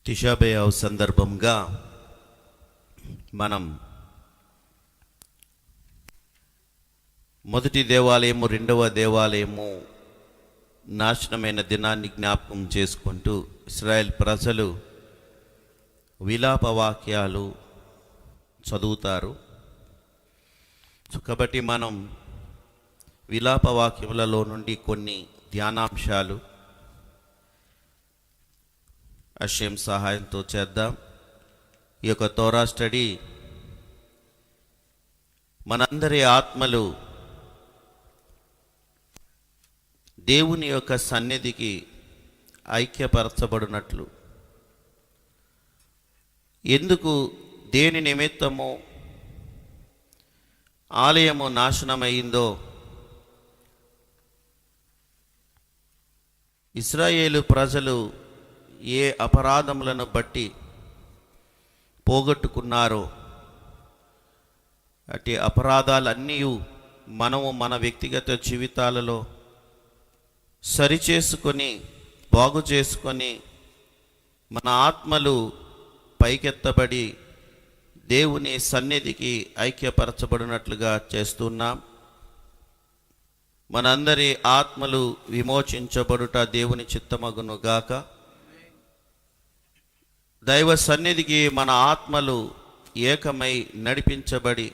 తిషాబేయావ్ సందర్భంగా మనం మొదటి దేవాలయము రెండవ దేవాలయము నాశనమైన దినాన్ని జ్ఞాపకం చేసుకుంటూ ఇశ్రాయేల్ ప్రజలు విలాప వాక్యాలు చదువుతారు. కాబట్టి మనం విలాప వాక్యములలో నుండి కొన్ని ధ్యానాంశాలు అషయం సహాయంతో చేద్దాం. ఈ యొక్క తోరా స్టడీ మనందరి ఆత్మలు దేవుని యొక్క సన్నిధికి ఐక్యపరచబడినట్లు, ఎందుకు దేని నిమిత్తము ఆలయము నాశనమైందో ఇశ్రాయేలు ప్రజలు ఏ అపరాధములను బట్టి పోగొట్టుకున్నారో అట్టి అపరాధాలన్నీ మనము మన వ్యక్తిగత జీవితాలలో సరిచేసుకొని బాగు చేసుకొని మన ఆత్మలు పైకెత్తబడి దేవుని సన్నిధికి ఐక్యపరచబడినట్లుగా చేస్తున్నాం. మనందరి ఆత్మలు విమోచించబడుట దేవుని చిత్తమగును గాక. దైవ సన్నిధికి మన ఆత్మలు ఏకమై నడిపించబడి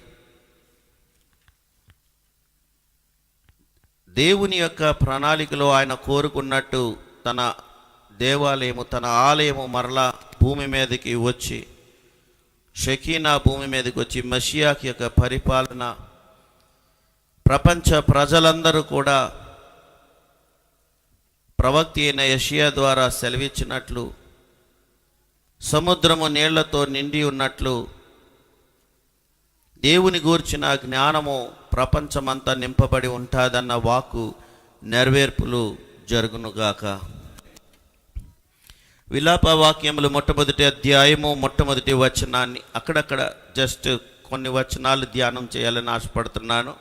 దేవుని యొక్క ప్రణాళికలో ఆయన కోరుకున్నట్టు తన దేవాలయము, తన ఆలయము మరలా భూమి మీదకి వచ్చి, షకీనా భూమి మీదకి వచ్చి మషియాకి యొక్క పరిపాలన ప్రపంచ ప్రజలందరూ కూడా ప్రవక్త అయిన యెషయా ద్వారా సెలవిచ్చినట్లు సముద్రము నీళ్లతో నిండి ఉన్నట్లు దేవుని గూర్చిన జ్ఞానము ప్రపంచమంతా నింపబడి ఉంటుందన్న వాక్కు నెరవేర్పులు జరుగునుగాక. విలాప వాక్యములు మొట్టమొదటి అధ్యాయము మొట్టమొదటి వచనాన్ని అక్కడక్కడ జస్ట్ కొన్ని వచనాలు ధ్యానం చేయాలని ఆశపడుతున్నాను.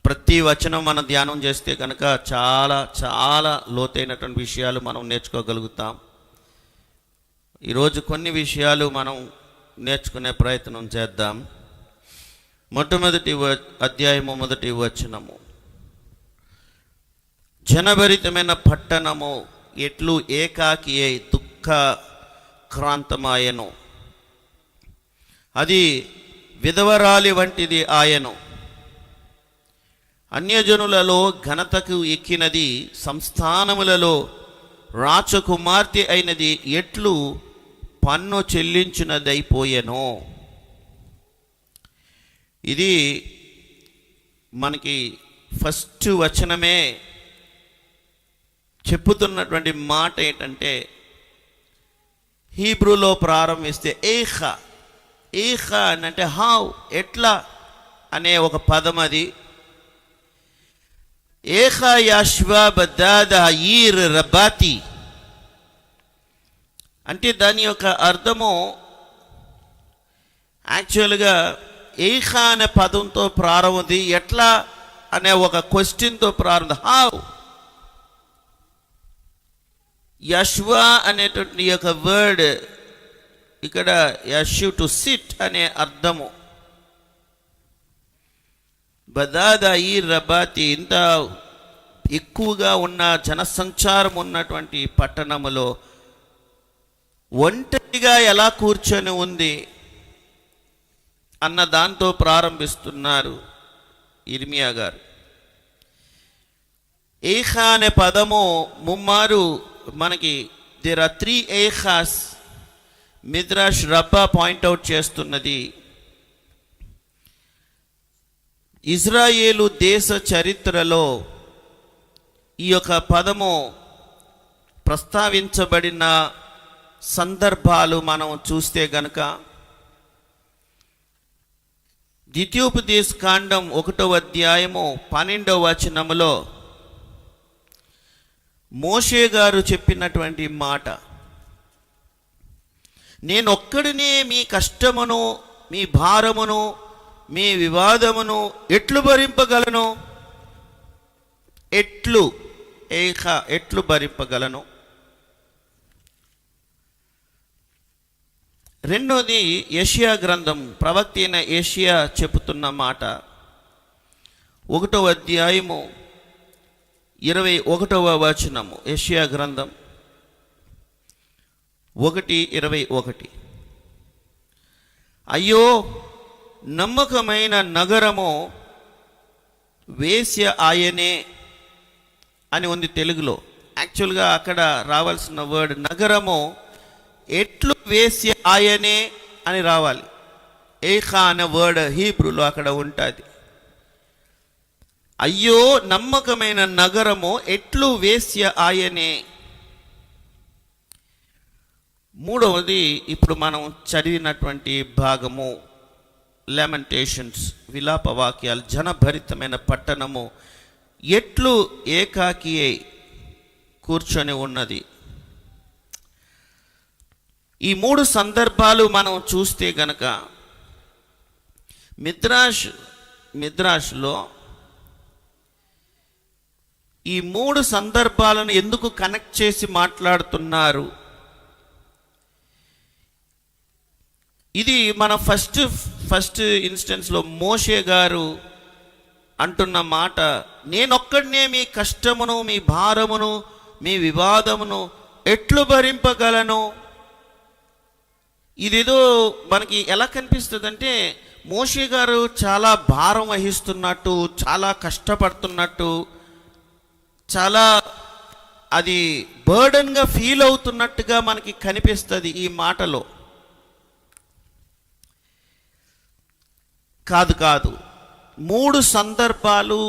ప్రతి వచనం మనం ధ్యానం చేస్తే కనుక చాలా చాలా లోతైనటువంటి విషయాలు మనం నేర్చుకోగలుగుతాం. ఈరోజు కొన్ని విషయాలు మనం నేర్చుకునే ప్రయత్నం చేద్దాం. మొట్టమొదటి అధ్యాయము మొదటి వచనము, జనభరితమైన పట్టణము ఎట్లు ఏకాకి అయి దుఃఖక్రాంతమాయను, అది విధవరాలి వంటిది ఆయను. అన్యజనులలో ఘనతకు ఎక్కినది, సంస్థానములలో రాచకుమార్తె అయినది ఎట్లు పన్ను చెల్లించినదైపోయెను. ఇది మనకి ఫస్ట్ వచనమే చెప్పుతున్నటువంటి మాట ఏంటంటే, హీబ్రూలో ప్రారంభిస్తే ఏహా ఏహా అని అంటే హౌ, ఎట్లా అనే ఒక పదం. అది ఏహా యాష్వా బదాద ఈర్ రబాతి అంటే దాని యొక్క అర్థము యాక్చువల్గా ఏహా అనే పదంతో ప్రారంభది, ఎట్లా అనే ఒక క్వశ్చన్తో ప్రారంభం. హౌ. యష్వా అనేటువంటి యొక్క వర్డ్ ఇక్కడ యషు టు సిట్ అనే అర్థము. బదాదా ఈ రబాతి, ఇంత ఎక్కువగా ఉన్న జనసంచారం ఉన్నటువంటి పట్టణములో ఒంటరిగా ఎలా కూర్చొని ఉంది అన్న దాంతో ప్రారంభిస్తున్నారు ఇర్మియా గారు. ఏహా అనే పదము ముమ్మారు మనకి దేర్ ఆర్ 3 ఏహాస్ మిద్రాష్ రబ్బా పాయింట్అవుట్ చేస్తున్నది. ఇజ్రాయేలు దేశ చరిత్రలో ఈ యొక్క పదము ప్రస్తావించబడిన సందర్భాలు మనం చూస్తే గనుక, ద్వితీయోపదేశ కాండం 1వ అధ్యాయము 12వ వచనములో మోషే గారు చెప్పినటువంటి మాట, నేనొక్కడినే మీ కష్టమును, మీ భారమును, మీ వివాదమును ఎట్లు భరింపగలను. ఎట్లు భరింపగలను. రెండోది యెషయా గ్రంథం, ప్రవక్త అయిన యెషయా చెబుతున్న మాట. 1వ అధ్యాయము 21వ వచనము. యెషయా గ్రంథం 1:21. అయ్యో నమ్మకమైన నగరము వేశ్య ఆయనే అని ఉంది తెలుగులో. యాక్చువల్గా అక్కడ రావాల్సిన వర్డ్ నగరము ఎట్లు వేశ్య ఆయనే అని రావాలి. ఏఖా అనే వర్డ్ హీబ్రూలో అక్కడ ఉంటుంది. అయ్యో నమ్మకమైన నగరము ఎట్లు వేశ్య ఆయనే. మూడవది ఇప్పుడు మనం చదివినటువంటి భాగము లెమెంటేషన్స్, విలాప వాక్యాలు. జనభరితమైన పట్టణము ఎట్లు ఏకాకియే కూర్చొని ఉన్నది. ఈ 3 సందర్భాలు మనం చూస్తే గనక మిద్రాష్లో ఈ 3 సందర్భాలను ఎందుకు కనెక్ట్ చేసి మాట్లాడుతున్నారు? ఇది మన ఫస్ట్ ఇన్స్టెన్స్లో మోషే గారు అంటున్న మాట, నేనొక్కడనే మీ కష్టమును, మీ భారమును, మీ వివాదమును ఎట్లు భరింపగలను. ఇదేదో మనకి ఎలా కనిపిస్తుందంటే మోషే గారు చాలా భారం వహిస్తున్నట్టు, చాలా కష్టపడుతున్నట్టు, చాలా అది బర్డన్గా ఫీల్ అవుతున్నట్టుగా మనకి కనిపిస్తుంది ఈ మాటలో. కాదు 3 సందర్భాలు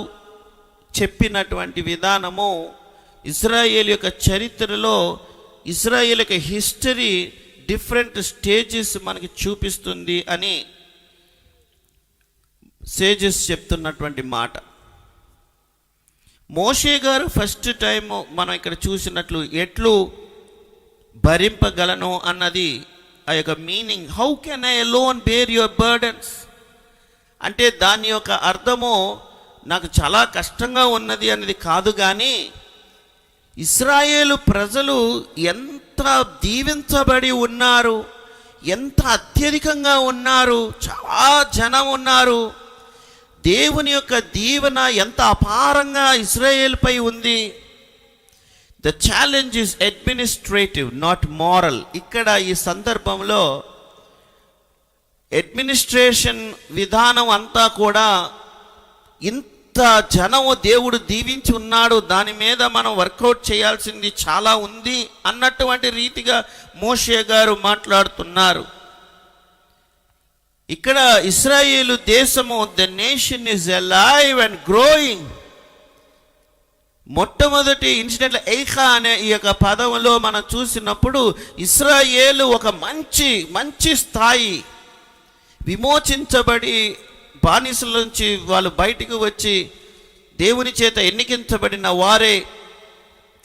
చెప్పినటువంటి విధానము ఇజ్రాయేల్ యొక్క చరిత్రలో, ఇజ్రాయేల్ యొక్క హిస్టరీ డిఫరెంట్ స్టేజెస్ మనకి చూపిస్తుంది అని సేజెస్ చెప్తున్నటువంటి మాట. మోషే గారు ఫస్ట్ టైం మనం ఇక్కడ చూసినట్లు ఎట్లు భరింపగలను అన్నది ఆ యొక్క meaning. How can I alone bear your burdens అంటే దాని యొక్క అర్థము నాకు చాలా కష్టంగా ఉన్నది అనేది కాదు, కానీ ఇశ్రాయేలు ప్రజలు ఎంత దీవించబడి ఉన్నారు, ఎంత అత్యధికంగా ఉన్నారు, చాలా జనం ఉన్నారు. దేవుని యొక్క దీవెన ఎంత అపారంగా ఇశ్రాయేలుపై ఉంది. The challenge is administrative, not moral. ఇక్కడ ఈ సందర్భంలో అడ్మినిస్ట్రేషన్ విధానం అంతా కూడా ఇంత జనము దేవుడు దీవించి ఉన్నాడు, దాని మీద మనం వర్కౌట్ చేయాల్సింది చాలా ఉంది అన్నటువంటి రీతిగా మోషే గారు మాట్లాడుతున్నారు. ఇక్కడ ఇశ్రాయేలు దేశము, the nation is alive and growing. మొట్టమొదటి ఇన్సిడెంట్ ఏఖా అనే ఈ యొక్క పదంలో మనం చూసినప్పుడు ఇశ్రాయేలు ఒక మంచి స్థాయి, విమోచించబడి బానిసల నుంచి వాళ్ళు బయటికి వచ్చి దేవుని చేత ఎన్నికించబడిన వారే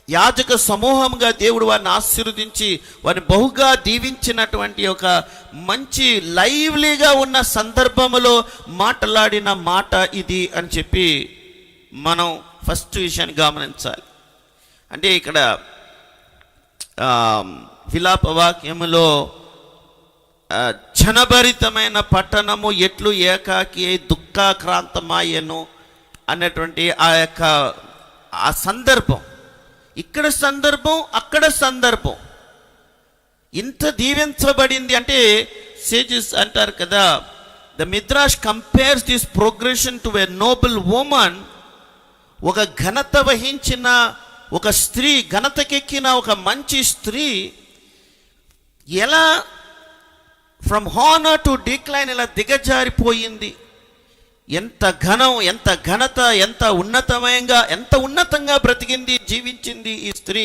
యాజక సమూహంగా దేవుడు వారిని ఆశీర్వదించి వారిని బహుగా దీవించినటువంటి ఒక మంచి లైవ్లీగా ఉన్న సందర్భంలో మాట్లాడిన మాట ఇది అని చెప్పి మనం ఫస్ట్ విషయాన్ని గమనించాలి. అంటే ఇక్కడ విలాప వాక్యములో జనభరితమైన పట్టణము ఎట్లు ఏకాకి దుఃఖాక్రాంతమాయను అన్నటువంటి ఆ సందర్భం, ఇక్కడ సందర్భం, అక్కడ సందర్భం ఇంత దీవించబడింది. అంటే సేజెస్ అంటారు కదా, the Midrash compares this progression to a noble woman. ఒక ఘనత వహించిన ఒక స్త్రీ, ఘనతకెక్కిన ఒక మంచి స్త్రీ ఎలా ఫ్రమ్ హానర్ టు డిక్లైన్ ఇలా దిగజారిపోయింది. ఎంత ఘనం, ఎంత ఘనత, ఎంత ఉన్నతంగా బ్రతికింది, జీవించింది ఈ స్త్రీ,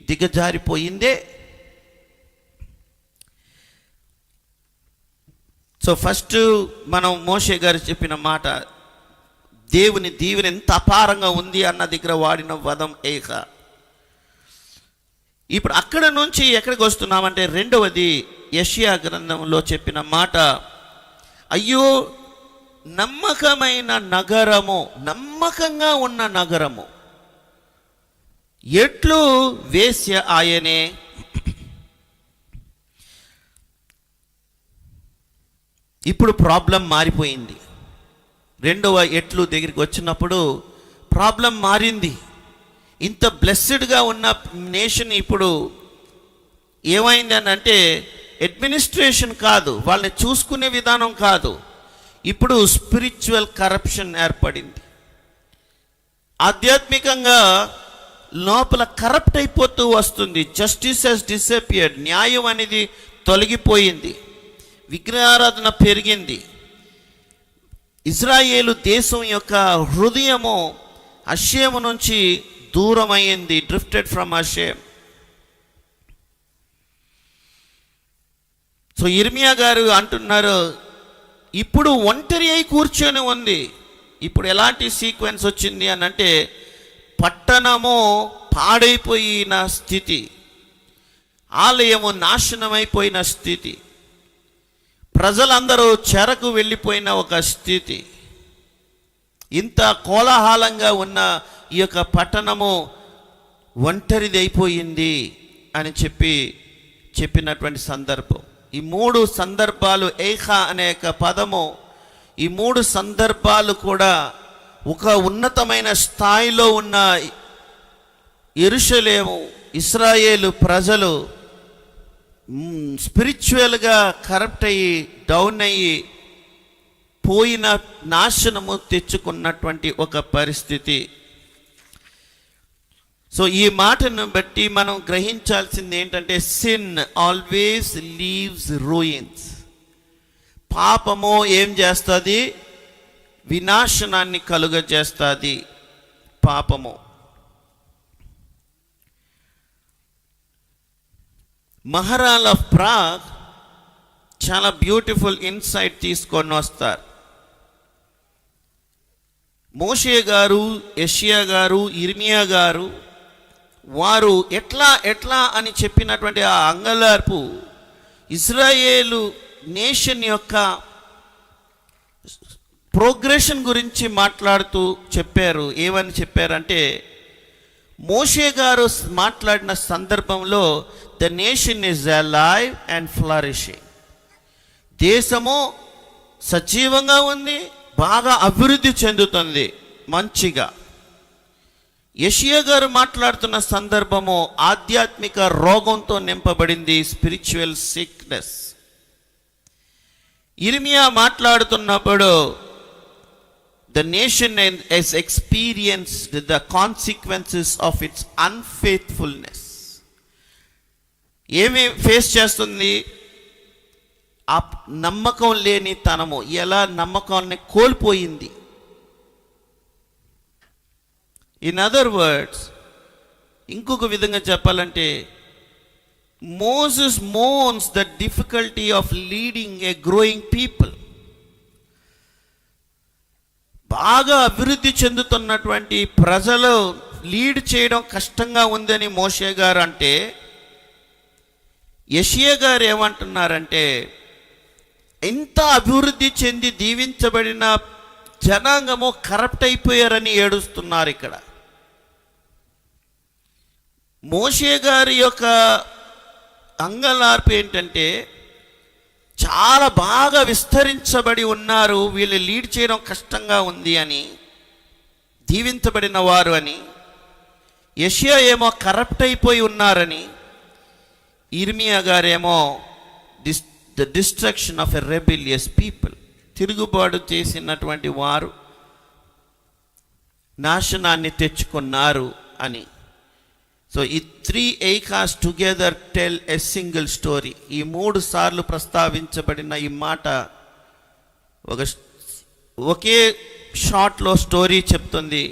దిగజారిపోయిందే. సో ఫస్ట్ మనం మోషే గారు చెప్పిన మాట, దేవుని దీవెన ఎంత అపారంగా ఉంది అన్న దగ్గర వాడిన పదం ఏఖా. ఇప్పుడు అక్కడ నుంచి ఎక్కడికి వస్తున్నామంటే రెండవది యెషయా గ్రంథంలో చెప్పిన మాట, అయ్యో నమ్మకమైన నగరము, నమ్మకంగా ఉన్న నగరము ఎట్లు వేశ్య ఆయనే. ఇప్పుడు ప్రాబ్లం మారిపోయింది. రెండవ ఎట్లు దగ్గరికి వచ్చినప్పుడు ప్రాబ్లం మారింది. ఇంత బ్లెస్సెడ్గా ఉన్న నేషన్ ఇప్పుడు ఏమైంది అని అంటే అడ్మినిస్ట్రేషన్ కాదు, వాళ్ళని చూసుకునే విధానం కాదు, ఇప్పుడు స్పిరిచువల్ కరప్షన్ ఏర్పడింది. ఆధ్యాత్మికంగా లోపల కరప్ట్ అయిపోతూ వస్తుంది. జస్టిస్ హెస్ డిసపియర్డ్, న్యాయం అనేది తొలగిపోయింది, విగ్రహారాధన పెరిగింది. ఇజ్రాయేలు దేశం యొక్క హృదయము హషేము నుంచి దూరం అయ్యింది, డ్రిఫ్టెడ్ ఫ్రమ్ హషేమ్. సో ఇర్మియా గారు అంటున్నారు, ఇప్పుడు ఒంటరి అయి కూర్చొని ఉంది. ఇప్పుడు ఎలాంటి సీక్వెన్స్ వచ్చింది అని అంటే పట్టణము పాడైపోయిన స్థితి, ఆలయము నాశనమైపోయిన స్థితి, ప్రజలందరూ చెరకు వెళ్ళిపోయిన ఒక స్థితి. ఇంత కోలాహలంగా ఉన్న ఈ యొక్క పట్టణము ఒంటరిది అయిపోయింది అని చెప్పినటువంటి సందర్భం. ఈ మూడు సందర్భాలు, ఏఖా అనే పదము, ఈ మూడు సందర్భాలు కూడా ఒక ఉన్నతమైన స్థాయిలో ఉన్న యెరూషలేము, ఇశ్రాయేలు ప్రజలు స్పిరిచువల్గా కరప్ట్ అయ్యి డౌన్ అయ్యి పోయిన నాశనము తెచ్చుకున్నటువంటి ఒక పరిస్థితి. సో ఈ మాటను బట్టి మనం గ్రహించాల్సింది ఏంటంటే సిన్ ఆల్వేస్ లీవ్స్ రూయిన్స్. పాపము ఏం చేస్తుంది? వినాశనాన్ని కలుగజేస్తుంది పాపము. మహారాల్ ఆఫ్ ప్రాగ్ చాలా బ్యూటిఫుల్ ఇన్సైట్ తీసుకొని వస్తారు. మోషే గారు, యెషయా గారు, ఇర్మియా గారు వారు ఎట్లా అని చెప్పినటువంటి ఆ అంగలార్పు ఇజ్రాయేలు నేషన్ యొక్క ప్రోగ్రెషన్ గురించి మాట్లాడుతూ చెప్పారు. ఏమని చెప్పారంటే, మోషే గారు మాట్లాడిన సందర్భంలో the nation is alive and flourishing, దేశము సజీవంగా ఉంది, బాగా అభివృద్ధి చెందుతుంది మంచిగా. యెషయా గారు మాట్లాడుతున్న సందర్భము ఆధ్యాత్మిక రోగంతో నింపబడింది, స్పిరిచువల్ సిక్నెస్. ఇర్మియా మాట్లాడుతున్నప్పుడు the nation has experienced the consequences of its unfaithfulness. ఏమి ఫేస్ చేస్తుంది? ఆ నమ్మకం లేని తనము, ఎలా నమ్మకాన్ని కోల్పోయింది. ఇన్ అదర్ వర్డ్స్, ఇంకొక విధంగా చెప్పాలంటే Moses moans the difficulty of leading a growing people. బాగా అభివృద్ధి చెందుతున్నటువంటి ప్రజలు లీడ్ చేయడం కష్టంగా ఉందని మోషే గారు అంటే, యెషయా గారు ఏమంటున్నారంటే, ఎంత అభివృద్ధి చెంది దీవించబడిన జనాంగము కరప్ట్ అయిపోయారని ఏడుస్తున్నారు ఇక్కడ. మోషే గారి యొక్క అంగలార్పు ఏంటంటే, చాలా బాగా విస్తరించబడి ఉన్నారు, వీళ్ళు లీడ్ చేయడం కష్టంగా ఉంది అని, దీవించబడిన వారు అని. యెషయా ఏమో కరప్ట్ అయిపోయి ఉన్నారని, ఇర్మియా గారేమో the destruction of a rebellious people, తిరుగుబాటు చేసినటువంటి వారు నాశనాన్ని తెచ్చుకున్నారు అని. సో ఈ 3 ఏకాస్ together tell a single story. ఈ 3 సార్లు ప్రస్తావించబడిన ఈ మాట ఒకే షార్ట్లో స్టోరీ చెప్తుంది.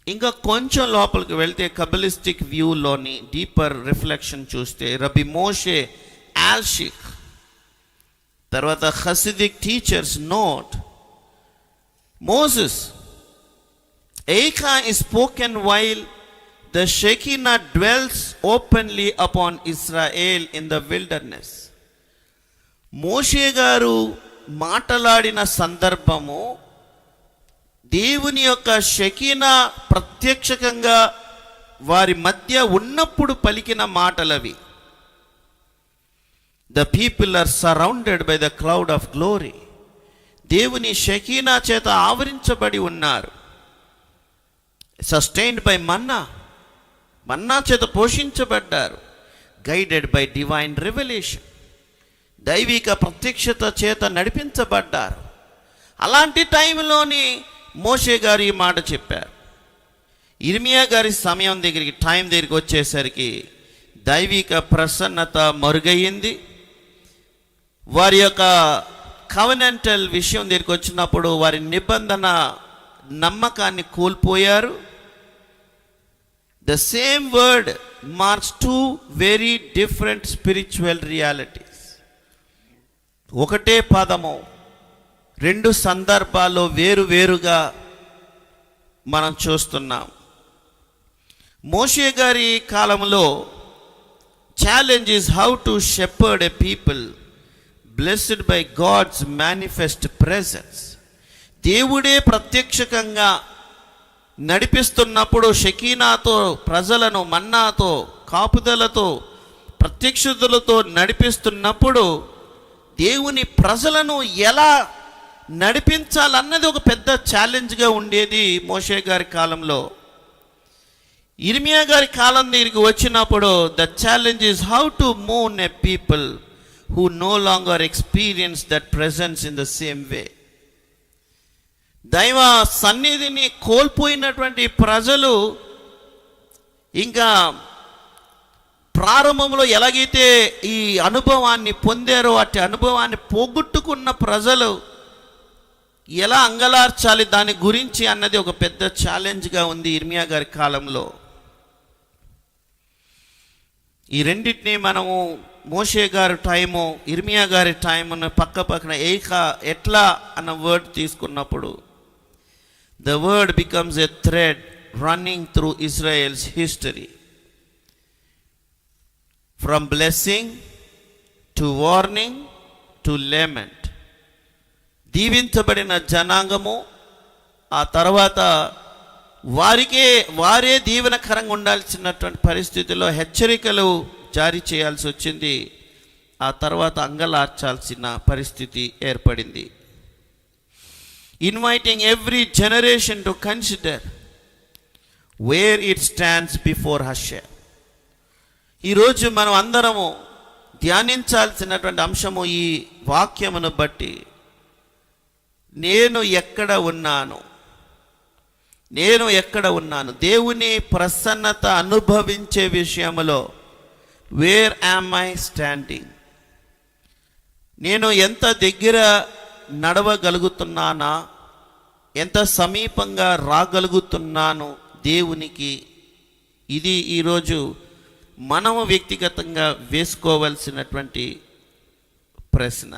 ఇంకా కొంచెం లోపలికి వెళ్తే కబలిస్టిక్ వ్యూలోని డీపర్ రిఫ్లెక్షన్ చూస్తే రబి మోషే ఆల్షిక్, తర్వాత Hasidic teachers note, Moses, Eicha is spoken while the Shekinah dwells openly upon Israel in the wilderness. మోషే గారు మాట్లాడిన సందర్భము దేవుని యొక్క షెకీనా ప్రత్యక్షంగా వారి మధ్య ఉన్నప్పుడు పలికిన మాటలవి. The people are surrounded by the cloud of glory. దేవుని షకీనా చేత ఆవరించబడి ఉన్నారు. సస్టైన్డ్ బై మన్నా చేత పోషించబడ్డారు. గైడెడ్ బై డివైన్ రెవల్యూషన్, దైవిక ప్రత్యక్షత చేత నడిపించబడ్డారు. అలాంటి టైంలోని మోషే గారు ఈ మాట చెప్పారు. ఇర్మియా గారి టైం దగ్గరికి వచ్చేసరికి దైవిక ప్రసన్నత మరుగయ్యింది. వారి యొక్క కవెనెంటల్ విషయం దగ్గరికి వచ్చినప్పుడు వారి నిబంధన నమ్మకాన్ని కోల్పోయారు. The same word marks two very different spiritual realities. ఒకటే పదము రెండు సందర్భాల్లో వేరువేరుగా మనం చూస్తున్నాం. మోషే గారి కాలంలో challenge is how to shepherd a people blessed by God's manifest presence. దేవుడే ప్రత్యక్షంగా నడిపిస్తున్నప్పుడు షకీనాతో ప్రజలను మన్నాతో కాపుదలతో ప్రత్యక్షతలతో నడిపిస్తున్నప్పుడు దేవుని ప్రజలను ఎలా నడిపించాలన్నది ఒక పెద్ద ఛాలెంజ్గా ఉండేది మోషే గారి కాలంలో. ఇర్మియా గారి కాలం దగ్గరికి వచ్చినప్పుడు the challenge is how to move a people who no longer experience that presence in the same way. దైవ సన్నిధిని కోల్పోయినటువంటి ప్రజలు ఇంకా ప్రారంభంలో ఎలాగైతే ఈ అనుభవాన్ని పొందారో అట్టి అనుభవాన్ని పోగొట్టుకున్న ప్రజలు ఎలా అంగలార్చాలి దాని గురించి అన్నది ఒక పెద్ద ఛాలెంజ్గా ఉంది ఇర్మియా గారి కాలంలో. ఈ రెండింటినీ మనము మోషే గారి టైము ఇర్మియా గారి టైమును పక్కన ఎట్లా అన్న వర్డ్ తీసుకున్నప్పుడు the word becomes a thread running through Israel's history from blessing to warning to lament. దీవించబడిన జనాంగము ఆ తర్వాత వారే దీవెనకరంగా ఉండాల్సినటువంటి పరిస్థితుల్లో హెచ్చరికలు జారీ చేయాల్సి వచ్చింది. ఆ తర్వాత అంగలార్చాల్సిన పరిస్థితి ఏర్పడింది. Inviting every generation to consider where it stands before Hashem. ఈరోజు మనం అందరము ధ్యానించాల్సినటువంటి అంశము ఈ వాక్యమును బట్టి నేను ఎక్కడ ఉన్నాను దేవుని ప్రసన్నత అనుభవించే విషయంలో వేర్ యామ్ ఐ స్టాండింగ్. నేను ఎంత దగ్గర నడవగలుగుతున్నానా, ఎంత సమీపంగా రాగలుగుతున్నాను దేవునికి. ఇది ఈరోజు మనము వ్యక్తిగతంగా వేసుకోవలసినటువంటి ప్రశ్న.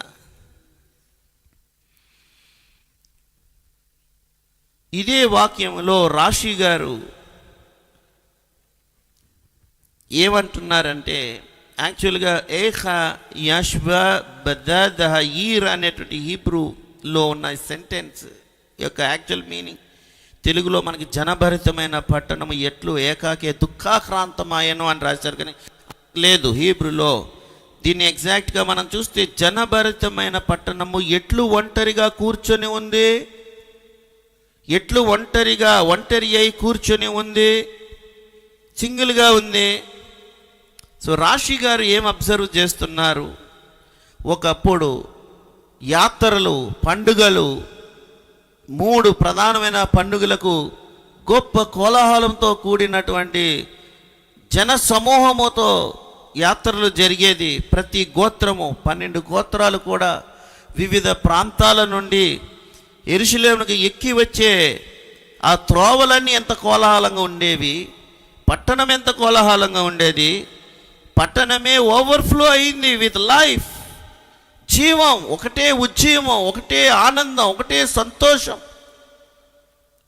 ఇదే వాక్యంలో రాశి గారు ఏమంటున్నారంటే యాక్చువల్గా ఈర్ అనేటువంటి హీబ్రూలో ఉన్న సెంటెన్స్ యొక్క యాక్చువల్ మీనింగ్ తెలుగులో మనకి జనభరితమైన పట్టణము ఎట్లు ఏకాకే దుఃఖాక్రాంతమాయను అని రాశారు, కానీ లేదు. హీబ్రూలో దీన్ని ఎగ్జాక్ట్గా మనం చూస్తే జనభరితమైన పట్టణము ఎట్లు ఒంటరిగా కూర్చొని ఉంది, ఎట్లు ఒంటరి అయి కూర్చొని ఉంది, సింగిల్గా ఉంది. సో రాశి గారు ఏం అబ్జర్వ్ చేస్తున్నారు, ఒకప్పుడు యాత్రలు పండుగలు 3 ప్రధానమైన పండుగలకు గొప్ప కోలాహలంతో కూడినటువంటి జన సమూహముతో యాత్రలు జరిగేది. ప్రతి గోత్రము 12 గోత్రాలు కూడా వివిధ ప్రాంతాల నుండి యెరూషలేముకు ఎక్కి వచ్చే ఆ త్రోవలన్నీ ఎంత కోలాహలంగా ఉండేవి, పట్టణం ఎంత కోలాహలంగా ఉండేది. పట్టణమే ఓవర్ఫ్లో అయింది విత్ లైఫ్, జీవం, ఒకటే ఉజ్జీవం, ఒకటే ఆనందం, ఒకటే సంతోషం.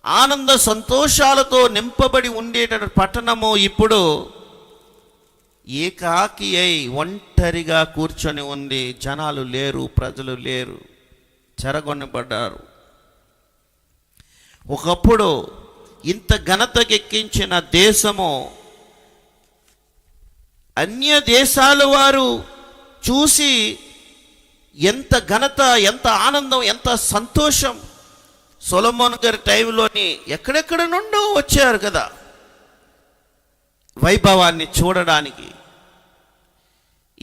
ఆనంద సంతోషాలతో నింపబడి ఉండేట పట్టణము ఇప్పుడు ఏకాకి అయి ఒంటరిగా కూర్చొని ఉంది. జనాలు లేరు, ప్రజలు లేరు, చెరగొనబడ్డారు. ఒకప్పుడు ఇంత ఘనతకెక్కించిన దేశము అన్య దేశాల వారు చూసి ఎంత ఘనత, ఎంత ఆనందం, ఎంత సంతోషం. సొలొమోను గారి టైంలోని ఎక్కడెక్కడ నుండో వచ్చారు కదా వైభవాన్ని చూడడానికి.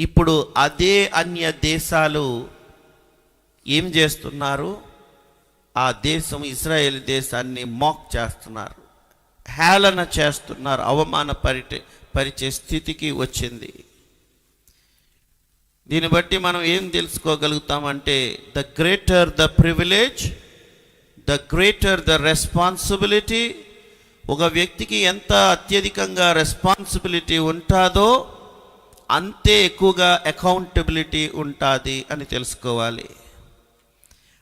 ఇప్పుడు అదే అన్య దేశాలు ఏం చేస్తున్నారు? ఆ దేశం, ఇజ్రాయేల్ దేశాన్ని మాక్ చేస్తున్నారు, హేళన చేస్తున్నారు, అవమానపరిచే స్థితికి వచ్చింది. దీన్ని బట్టి మనం ఏం తెలుసుకోగలుగుతామంటే, the greater the privilege, the greater the responsibility. ఒక వ్యక్తికి ఎంత అత్యధికంగా రెస్పాన్సిబిలిటీ ఉంటుందో అంతే ఎక్కువగా అకౌంటబిలిటీ ఉంటుంది అని తెలుసుకోవాలి.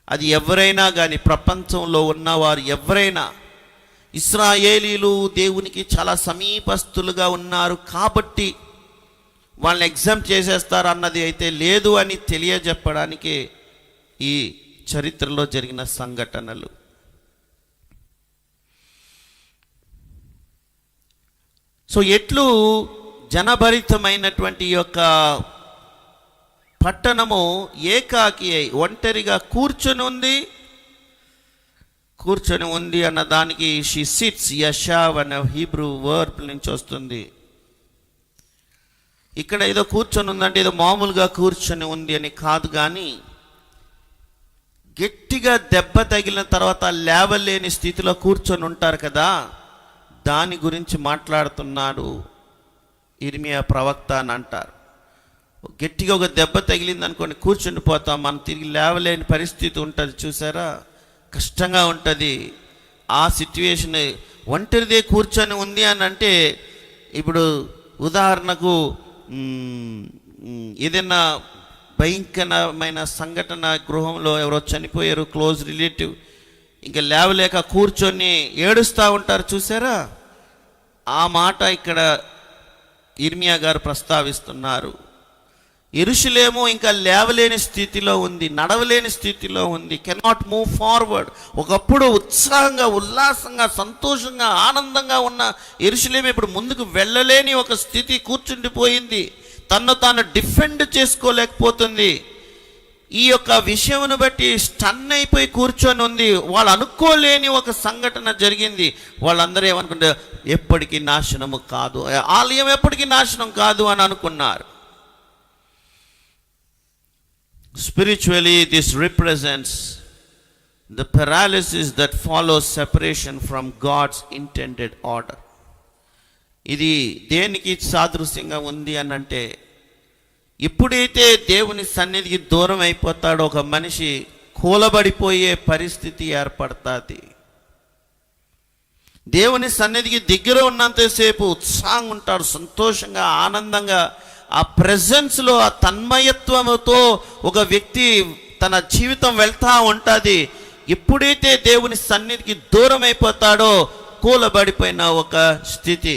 అది ఎవరైనా కానీ, ప్రపంచంలో ఉన్నవారు ఎవరైనా, ఇశ్రాయేలీలు దేవునికి చాలా సమీపస్తులుగా ఉన్నారు కాబట్టి వాళ్ళని ఎగ్జామ్ చేసేస్తారు అన్నది అయితే లేదు అని తెలియజెప్పడానికి ఈ చరిత్రలో జరిగిన సంఘటనలు. సో ఎట్లు జనభరితమైనటువంటి యొక్క పట్టణము ఏకాకి అయి ఒంటరిగా కూర్చొని ఉంది అన్న దానికి షీ సిట్స్, యషావ్ అనే హీబ్రూ వర్బ్ నుంచి వస్తుంది. ఇక్కడ ఏదో కూర్చొని ఉందంటే ఏదో మామూలుగా కూర్చొని ఉంది అని కాదు, కానీ గట్టిగా దెబ్బ తగిలిన తర్వాత లేవలేని స్థితిలో కూర్చొని ఉంటారు కదా, దాని గురించి మాట్లాడుతున్నాడు ఇర్మియా ప్రవక్త అని అంటారు. గట్టిగా ఒక దెబ్బ తగిలింది అనుకోండి, కూర్చుని పోతాం, మనం తిరిగి లేవలేని పరిస్థితి ఉంటుంది. చూసారా, కష్టంగా ఉంటుంది ఆ సిట్యుయేషన్. ఒంటరిదే కూర్చొని ఉంది అని అంటే, ఇప్పుడు ఉదాహరణకు ఏదైనా భయంకరమైన సంఘటన, గృహంలో ఎవరో చనిపోయారు, క్లోజ్ రిలేటివ్, ఇంకా లేవలేక కూర్చొని ఏడుస్తూ ఉంటారు. చూసారా, ఆ మాట ఇక్కడ ఇర్మియా గారు ప్రస్తావిస్తున్నారు. యెరూషలేము ఇంకా లేవలేని స్థితిలో ఉంది, నడవలేని స్థితిలో ఉంది, కెనాట్ మూవ్ ఫార్వర్డ్. ఒకప్పుడు ఉత్సాహంగా, ఉల్లాసంగా, సంతోషంగా, ఆనందంగా ఉన్న యెరూషలేము ఇప్పుడు ముందుకు వెళ్ళలేని ఒక స్థితి కూర్చుండిపోయింది. తన్ను తాను డిఫెండ్ చేసుకోలేకపోతుంది. ఈ యొక్క విషయమును బట్టి స్టన్ అయిపోయి కూర్చొని ఉంది. వాళ్ళు అనుకోలేని ఒక సంఘటన జరిగింది. వాళ్ళందరూ ఏమనుకుంటారు, ఎప్పటికీ నాశనము కాదు, ఆలయం ఎప్పటికీ నాశనం కాదు అని అనుకున్నారు. Spiritually, this represents the paralysis that follows separation from God's intended order. ఇది దేనికి సాదృశ్యంగా ఉంది అని అంటే, ఎప్పుడైతే దేవుని సన్నిధికి దూరం అయిపోతాడో ఒక మనిషి కూలబడిపోయే పరిస్థితి ఏర్పడుతుంది. దేవుని సన్నిధికి దగ్గర ఉన్నంతసేపు ఉత్సాహంగా ఉంటాడు, సంతోషంగా, ఆనందంగా, ఆ ప్రెజెన్స్లో, ఆ తన్మయత్వముతో ఒక వ్యక్తి తన జీవితం వెళ్తూ ఉంటుంది. ఎప్పుడైతే దేవుని సన్నిధికి దూరం అయిపోతాడో కూలబడిపోయిన ఒక స్థితి.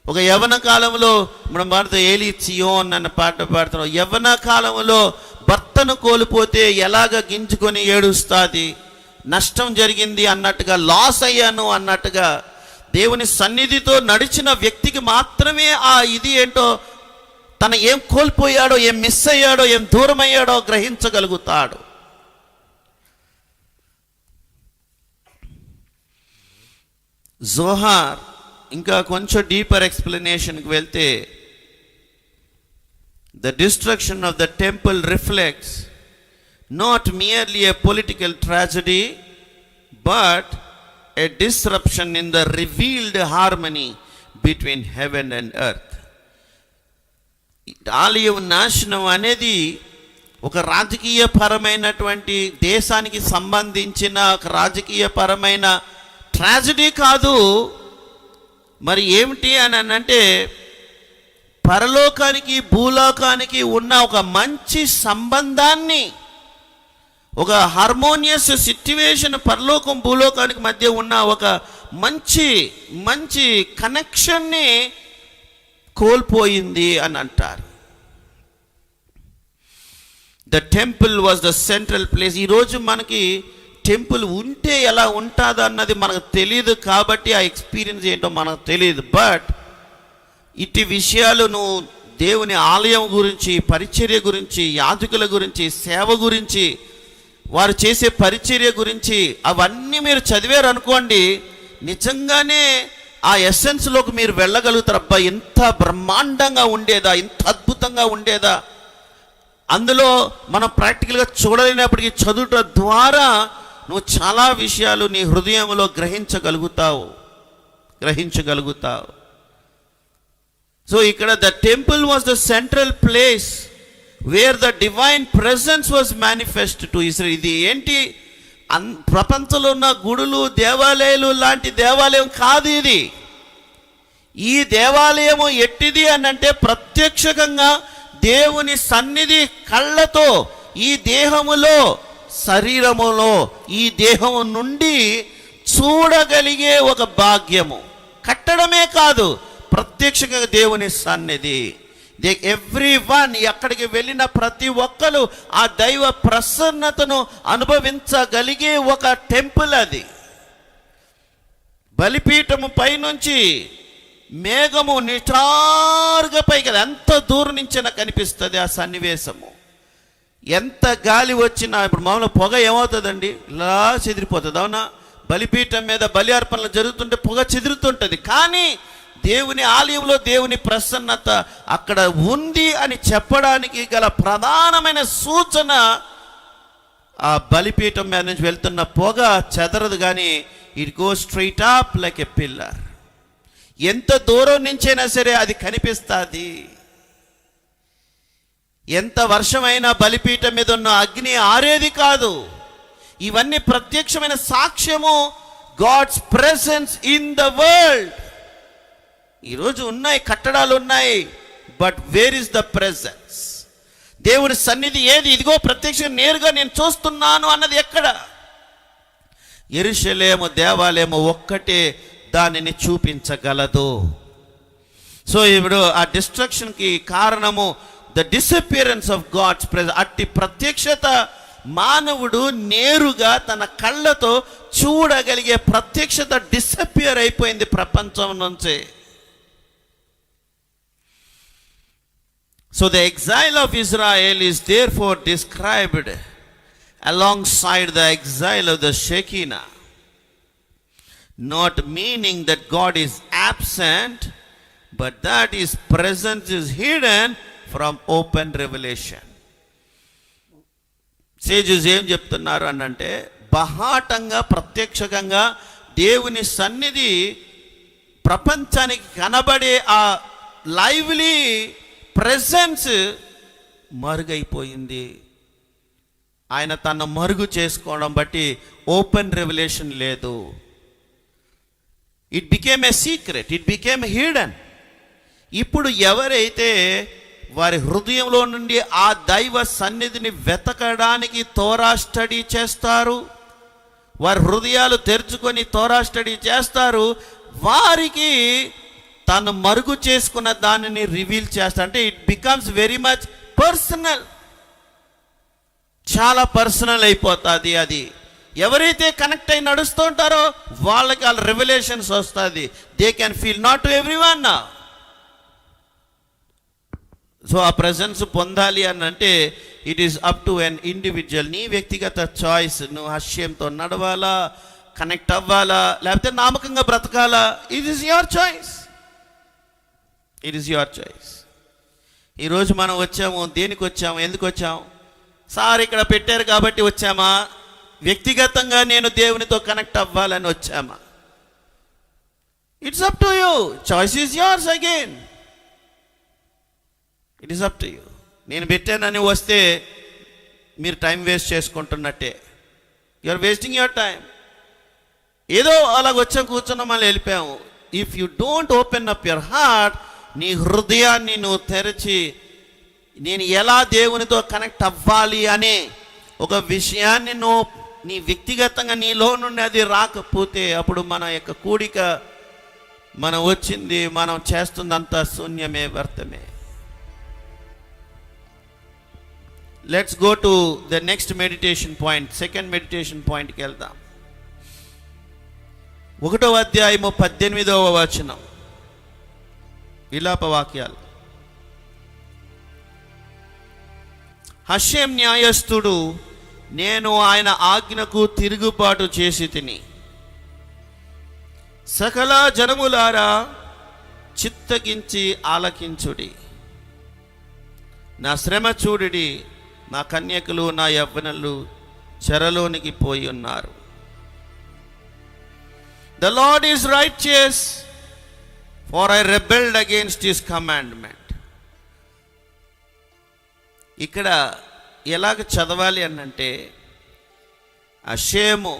ఒక యవ్వన కాలంలో మనం పాడుతూ ఏలీ చియోన్ అన్న పాట పాడుతున్నాం. యవ్వన కాలంలో భర్తను కోల్పోతే ఎలాగ గింజుకొని ఏడుస్తుంది, నష్టం జరిగింది అన్నట్టుగా, లాస్ అయ్యాను అన్నట్టుగా, దేవుని సన్నిధితో నడిచిన వ్యక్తికి మాత్రమే ఆ ఇది ఏంటో, తను ఏం కోల్పోయాడో, ఏం మిస్ అయ్యాడో, ఏం దూరం అయ్యాడో గ్రహించగలుగుతాడు. జోహార్ ఇంకా కొంచెం డీపర్ ఎక్స్ప్లెనేషన్కి వెళ్తే, the destruction of the temple reflects not merely a political tragedy but a disruption in the revealed harmony between heaven and earth. ఆలయం నాశనం అనేది ఒక రాజకీయపరమైనటువంటి, దేశానికి సంబంధించిన ఒక రాజకీయపరమైన ట్రాజడీ కాదు. మరి ఏమిటి అని అంటే, పరలోకానికి భూలోకానికి ఉన్న ఒక మంచి సంబంధాన్ని, ఒక హార్మోనియస్ సిట్యువేషన్, పరలోకం భూలోకానికి మధ్య ఉన్న ఒక మంచి కనెక్షన్ని కోల్పోయింది అని అంటారు. The temple was the central place. ఈరోజు మనకి టెంపుల్ ఉంటే ఎలా ఉంటుంది అన్నది మనకు తెలియదు కాబట్టి ఆ ఎక్స్పీరియన్స్ ఏంటో మనకు తెలియదు. బట్ ఇటు విషయాలు నువ్వు దేవుని ఆలయం గురించి, పరిచర్య గురించి, యాజకుల గురించి, సేవ గురించి, వారు చేసే పరిచర్య గురించి అవన్నీ మీరు చదివారు అనుకోండి, నిజంగానే ఆ ఎస్సెన్స్లోకి మీరు వెళ్ళగలుగుతారు. అబ్బా, ఇంత బ్రహ్మాండంగా ఉండేదా, ఇంత అద్భుతంగా ఉండేదా. అందులో మనం ప్రాక్టికల్గా చూడలేనప్పటికీ చదువుట ద్వారా నువ్వు చాలా విషయాలు నీ హృదయంలో గ్రహించగలుగుతావు. సో ఇక్కడ the temple was the central place where the divine presence was manifest to Israel. ఇది ఏంటి, ప్రపంచంలో ఉన్న గుడులు, దేవాలయాలు లాంటి దేవాలయం కాదు ఇది. ఈ దేవాలయము ఎట్టిది అని అంటే ప్రత్యక్షంగా దేవుని సన్నిధి కళ్ళతో ఈ దేహములో, శరీరములో, ఈ దేహము నుండి చూడగలిగే ఒక భాగ్యము. కట్టడమే కాదు, ప్రత్యక్షంగా దేవుని సన్నిధి. ఎవ్రీ వన్, ఎక్కడికి వెళ్ళిన ప్రతి ఒక్కరు ఆ దైవ ప్రసన్నతను అనుభవించగలిగే ఒక టెంపుల్ అది. బలిపీఠము పైనుంచి మేఘము నిటారుగా పైకి, ఎంత దూరం నుంచైనా కనిపిస్తుంది ఆ సన్నివేశము. ఎంత గాలి వచ్చినా, ఇప్పుడు మామూలు పొగ ఏమవుతుందండి, ఇలా చెదిరిపోతుంది, అవునా? బలిపీఠం మీద బలి అర్పణలు జరుగుతుంటే పొగ చెదురుతుంటుంది. కానీ దేవుని ఆలయంలో దేవుని ప్రసన్నత అక్కడ ఉంది అని చెప్పడానికి గల ప్రధానమైన సూచన ఆ బలిపీఠం మీద నుంచి వెళ్తున్న పొగ చెదరదు, కానీ it go straight up like a pillar. ఎంత దూరం నుంచైనా సరే అది కనిపిస్తుంది. ఎంత వర్షమైనా బలిపీఠం మీద ఉన్న అగ్ని ఆరేది కాదు. ఇవన్నీ ప్రత్యక్షమైన సాక్ష్యము, God's presence in the world. ఈరోజు ఉన్నాయి, కట్టడాలు ఉన్నాయి, but where is the presence? దేవుని సన్నిధి ఏది? ఇదిగో ప్రత్యక్షంగా నేరుగా నేను చూస్తున్నాను అన్నది ఎక్కడ? యెరూషలేము దేవాలయము ఒక్కటే దానిని చూపించగలదు. సో ఇప్పుడు ఆ డిస్ట్రక్షన్కి కారణము the disappearance of God's presence. అట్టి ప్రత్యక్షత మానవుడు నేరుగా తన కళ్ళతో చూడగలిగే ప్రత్యక్షత డిసపియర్ అయిపోయింది ప్రపంచం నుంచి. So the exile of Israel is therefore described alongside the exile of the Shekinah, not meaning that God is absent, but that His presence is hidden from open revelation. Sages ఏం చెప్తున్నారు అనంటే, బహాటంగా ప్రత్యక్షంగా దేవుని సన్నిధి ప్రపంచానికి కనబడే ఆ లైవ్లీ ప్రెసెన్స్ మరుగైపోయింది. ఆయన తన మరుగు చేసుకోవడం బట్టి ఓపెన్ రెవల్యూషన్ లేదు. It became a secret, it became hidden. ఇప్పుడు ఎవరైతే వారి హృదయంలో నుండి ఆ దైవ సన్నిధిని వెతకడానికి తోరా స్టడీ చేస్తారు, వారి హృదయాలు తెరుచుకొని తోరా స్టడీ చేస్తారు, వారికి తను మరుగు చేసుకున్న దానిని రివీల్ చేస్తారు. అంటే it becomes very much personal, చాలా పర్సనల్ అయిపోతుంది. అది ఎవరైతే కనెక్ట్ అయి నడుస్తూ ఉంటారో వాళ్ళకి ఆ రెవల్యూషన్స్ వస్తుంది. They can feel, not to everyone. So ఆ ప్రెజెన్స్ పొందాలి అని అంటే it is up to an individual. నీ వ్యక్తిగత చాయిస్. నువ్వు హర్ష్యంతో నడవాలా, కనెక్ట్ అవ్వాలా, లేకపోతే నామకంగా బ్రతకాలా, it is your choice. It is your choice. ఈరోజు మనం వచ్చాము, దేనికి వచ్చాము, ఎందుకు వచ్చాము? సార్ ఇక్కడ పెట్టారు కాబట్టి వచ్చామా? వ్యక్తిగతంగా నేను దేవునితో కనెక్ట్ అవ్వాలని వచ్చామా? It's up to you. Choice is yours again. It is up to you. నేను పెట్టానని వస్తే మీరు టైం వేస్ట్ చేసుకుంటున్నట్టే. You are wasting your time. ఏదో అలాగ వచ్చాం, కూర్చున్నాం, మళ్ళీ వెళ్ళిపోయాము. If you don't open up your heart, నీ హృదయాన్ని నువ్వు తెరచి నేను ఎలా దేవునితో కనెక్ట్ అవ్వాలి అనే ఒక విషయాన్ని నువ్వు నీ వ్యక్తిగతంగా నీలో నుండి అది రాకపోతే అప్పుడు మన యొక్క కూడిక, మనం వచ్చింది, మనం చేస్తుందంతా శూన్యమే, వ్యర్థమే. Let's go to the next meditation point. Second meditation పాయింట్కి వెళ్దాం. 1వ అధ్యాయము 18వ వచనం, విలాప వాక్యాలు. హషేం న్యాయస్థుడు, నేను ఆయన ఆజ్ఞకు తిరుగుబాటు చేసి తిని. సకల జనములారా చిత్తగించి ఆలకించుడి, నా శ్రమ చూడుడి, నా కన్యకులు నా యవ్వనులు చెరలోనికి పోయి ఉన్నారు. The Lord is righteous, for I rebelled against his commandment. ఇక్కడ ఎలాగ చదవాలి అనంటే, హషేము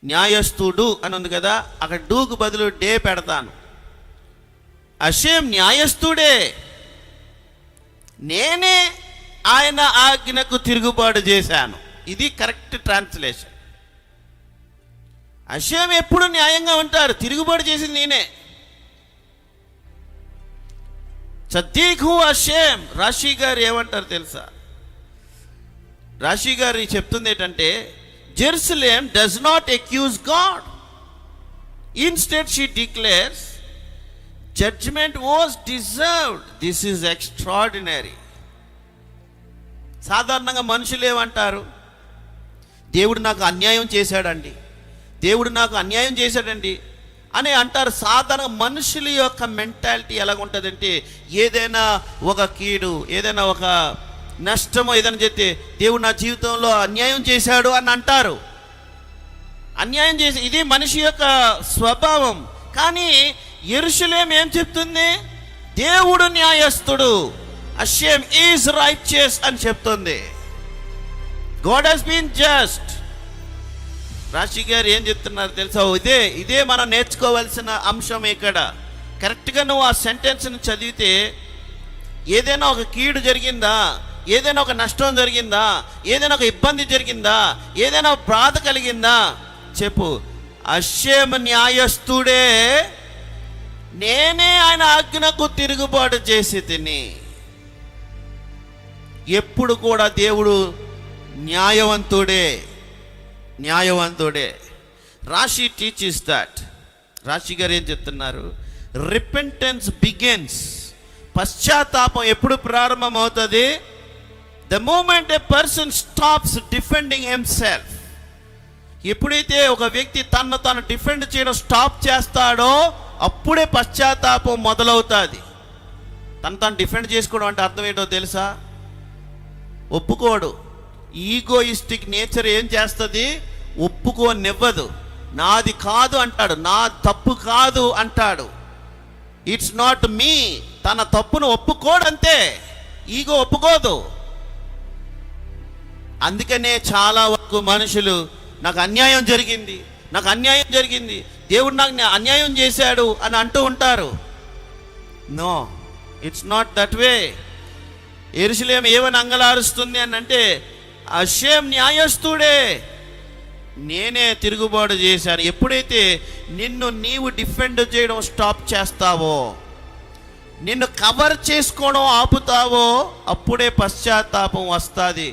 న్యాయస్థుడు అని ఉంది కదా, అక్కడ డూకు బదులు డే పెడతాను. హషేం న్యాయస్థుడే, నేనే ఆయన ఆజ్ఞకు తిరుగుబాటు చేశాను. ఇది కరెక్ట్ ట్రాన్స్లేషన్. హషేం ఎప్పుడు న్యాయంగా ఉంటారు, తిరుగుబాటు చేసింది నేనే. సద్దీకు హషేం. రాశి గారు ఏమంటారు తెలుసా? రాశి గారు చెప్తుంది ఏంటంటే, Jerusalem does not accuse God, instead she declares judgement was deserved. This is extraordinary. సాధారణంగా మనుషులు ఏమంటారు? దేవుడు నాకు అన్యాయం చేశాడండి, దేవుడు నాకు అన్యాయం చేశాడండి అని అంటారు. సాధారణ మనుషుల యొక్క మెంటాలిటీ ఎలాగుంటుందంటే, ఏదైనా ఒక కీడు, ఏదైనా ఒక నష్టమో ఏదైనా చెప్తే దేవుడు నా జీవితంలో అన్యాయం చేశాడు అని అంటారు. అన్యాయం చేసి, ఇది మనిషి యొక్క స్వభావం. కానీ యెరూషలేము ఏం చెప్తుంది? దేవుడు న్యాయస్థుడు, హషేం ఈజ్ రైచియస్ అని చెప్తుంది. God has been just. Rashi గారు ఏం చెప్తున్నారు తెలుసా? ఇదే మనం నేర్చుకోవాల్సిన అంశం ఇక్కడ. కరెక్ట్గా నువ్వు ఆ సెంటెన్స్ని చదివితే, ఏదైనా ఒక కీడు జరిగిందా, ఏదైనా ఒక నష్టం జరిగిందా, ఏదైనా ఒక ఇబ్బంది జరిగిందా, ఏదైనా బాధ కలిగిందా చెప్పు. హషేం న్యాయస్థుడే, నేనే ఆయన ఆజ్ఞకు తిరుగుబాటు చేసి తిని. ఎప్పుడు కూడా దేవుడు న్యాయవంతుడే, న్యాయవంతుడే. రాశి టీచర్స్ దట్. రాశి గారు ఏం చెప్తున్నారు? Repentance begins. పశ్చాత్తాపం ఎప్పుడు ప్రారంభమవుతుంది? The moment a person stops defending himself. ఎప్పుడైతే ఒక వ్యక్తి తను డిఫెండ్ చేయడం స్టాప్ చేస్తాడో అప్పుడే పశ్చాత్తాపం మొదలవుతుంది. తను డిఫెండ్ చేసుకోవడం అంటే అర్థం ఏంటో తెలుసా? ఒప్పుకోడు. ఈగోయిస్టిక్ నేచర్ ఏం చేస్తుంది? ఒప్పుకోనివ్వదు. నాది కాదు అంటాడు, నా తప్పు కాదు అంటాడు. It's not me. తన తప్పును ఒప్పుకోడంతే. ఈగో ఒప్పుకోదు. అందుకనే చాలా వరకు మనుషులు నాకు అన్యాయం జరిగింది, నాకు అన్యాయం జరిగింది, దేవుడు నాకు అన్యాయం చేశాడు అని అంటూ ఉంటారు. No, it's not that way. యెరూషలేము ఏమని అంగలారుస్తుంది అని అంటే, హషేం న్యాయస్థుడే, నేనే తిరుగుబాటు చేశాను. ఎప్పుడైతే నీవు డిఫెండ్ చేయడం స్టాప్ చేస్తావో, నిన్ను కవర్ చేసుకోవడం ఆపుతావో అప్పుడే పశ్చాత్తాపం వస్తుంది.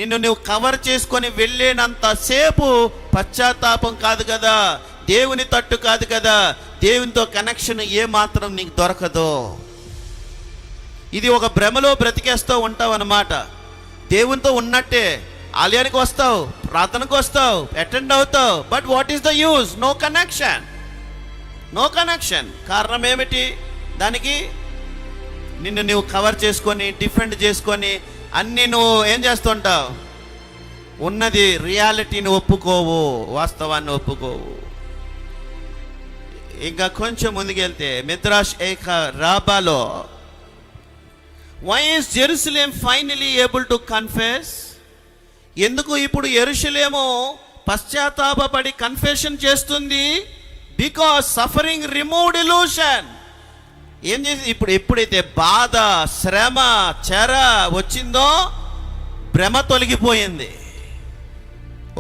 నువ్వు కవర్ చేసుకొని వెళ్ళేనంత సేపు పశ్చాత్తాపం కాదు కదా, దేవుని తట్టు కాదు కదా, దేవునితో కనెక్షన్ ఏమాత్రం నీకు దొరకదు. ఇది ఒక భ్రమలో బ్రతికేస్తూ ఉంటావు అన్నమాట. దేవునితో ఉన్నట్టే ఆలయానికి వస్తావు, ప్రార్థనకు వస్తావు, అటెండ్ అవుతావు, but what is the use? No connection, no connection. కారణం ఏమిటి? దానికి నువ్వు కవర్ చేసుకొని డిఫెండ్ చేసుకొని అన్నీ నువ్వు ఏం చేస్తుంటావు? ఉన్నది రియాలిటీని ఒప్పుకోవు, వాస్తవాన్ని ఒప్పుకోవు. ఇంకా కొంచెం ముందుకెళ్తే మిద్రాష్ ఏక రాబాలో, why is Jerusalem finally able to confess? ఎందుకు ఇప్పుడు యెరూషలేము పశ్చాత్తాపపడి కన్ఫెషన్ చేస్తుంది? Because suffering removed illusion. ఏం చేసి ఇప్పుడు ఎప్పుడైతే బాధ, శ్రమ, చెర వచ్చిందో భ్రమ తొలగిపోయింది.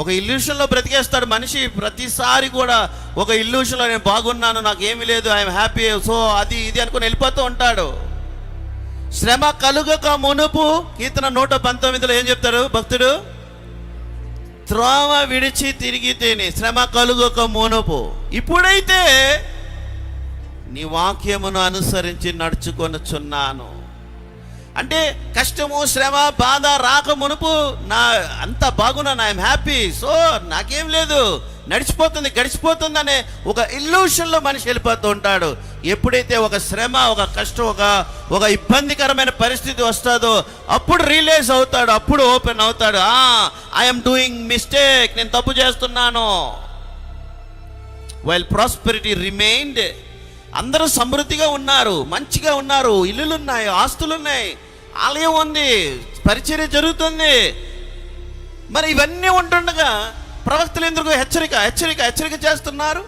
ఒక ఇల్యూషన్లో బ్రతికేస్తాడు మనిషి. ప్రతిసారి కూడా ఒక ఇల్యూషన్లో నేను బాగున్నాను, నాకు ఏమీ లేదు, ఐఎమ్ హ్యాపీ, సో అది ఇది అనుకుని వెళ్ళిపోతూ ఉంటాడు. శ్రమ కలుగక మునుపు కీర్తన 119లో ఏం చెప్తారు భక్తుడు? త్రోవ విడిచి తిరిగితేనే శ్రమ కలుగక మునుపు. ఇప్పుడైతే నీ వాక్యమును అనుసరించి నడుచుకొనుచున్నాను, అంటే కష్టము, శ్రమ, బాధ రాక మునుపు అంత బాగున్నాను, ఐఎమ్ హ్యాపీ, సో నాకేం లేదు, నడిచిపోతుంది, గడిచిపోతుంది అనే ఒక ఇల్యూషన్లో మనిషి వెళ్ళిపోతూ ఉంటాడు. ఎప్పుడైతే ఒక శ్రమ, ఒక కష్టం, ఒక ఇబ్బందికరమైన పరిస్థితి వస్తుందో అప్పుడు రియలైజ్ అవుతాడు, అప్పుడు ఓపెన్ అవుతాడు. ఐఎమ్ డూయింగ్ మిస్టేక్, నేను తప్పు చేస్తున్నాను. వైల్ ప్రాస్పెరిటీ రిమైన్డ్, అందరూ సమృద్ధిగా ఉన్నారు, మంచిగా ఉన్నారు, ఇల్లులు ఉన్నాయి, ఆస్తులు ఉన్నాయి, ఆలయం ఉంది, పరిచర్య జరుగుతుంది. మరి ఇవన్నీ ఉంటుండగా ప్రవక్తలు ఎందుకు హెచ్చరిక చేస్తున్నారు?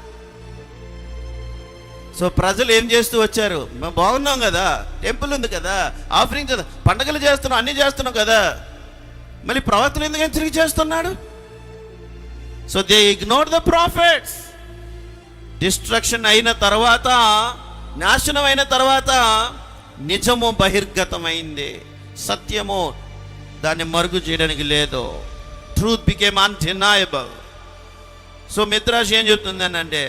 సో ప్రజలు ఏం చేస్తూ వచ్చారు? మేము బాగున్నాం కదా, టెంపుల్ ఉంది కదా, ఆఫరింగ్ కదా, పండగలు చేస్తున్నాం, అన్నీ చేస్తున్నాం కదా, మళ్ళీ ప్రవక్తలు ఎందుకు హెచ్చరిక చేస్తున్నాడు? So they ignore the profits. Destruction అయిన తర్వాత, నాశనం అయిన తర్వాత నిజము బహిర్గతమైంది, సత్యము దాన్ని మరుగు చేయడానికి లేదు. Truth became undeniable. సో మిత్రాష్ ఏం చెప్తుందని అంటే,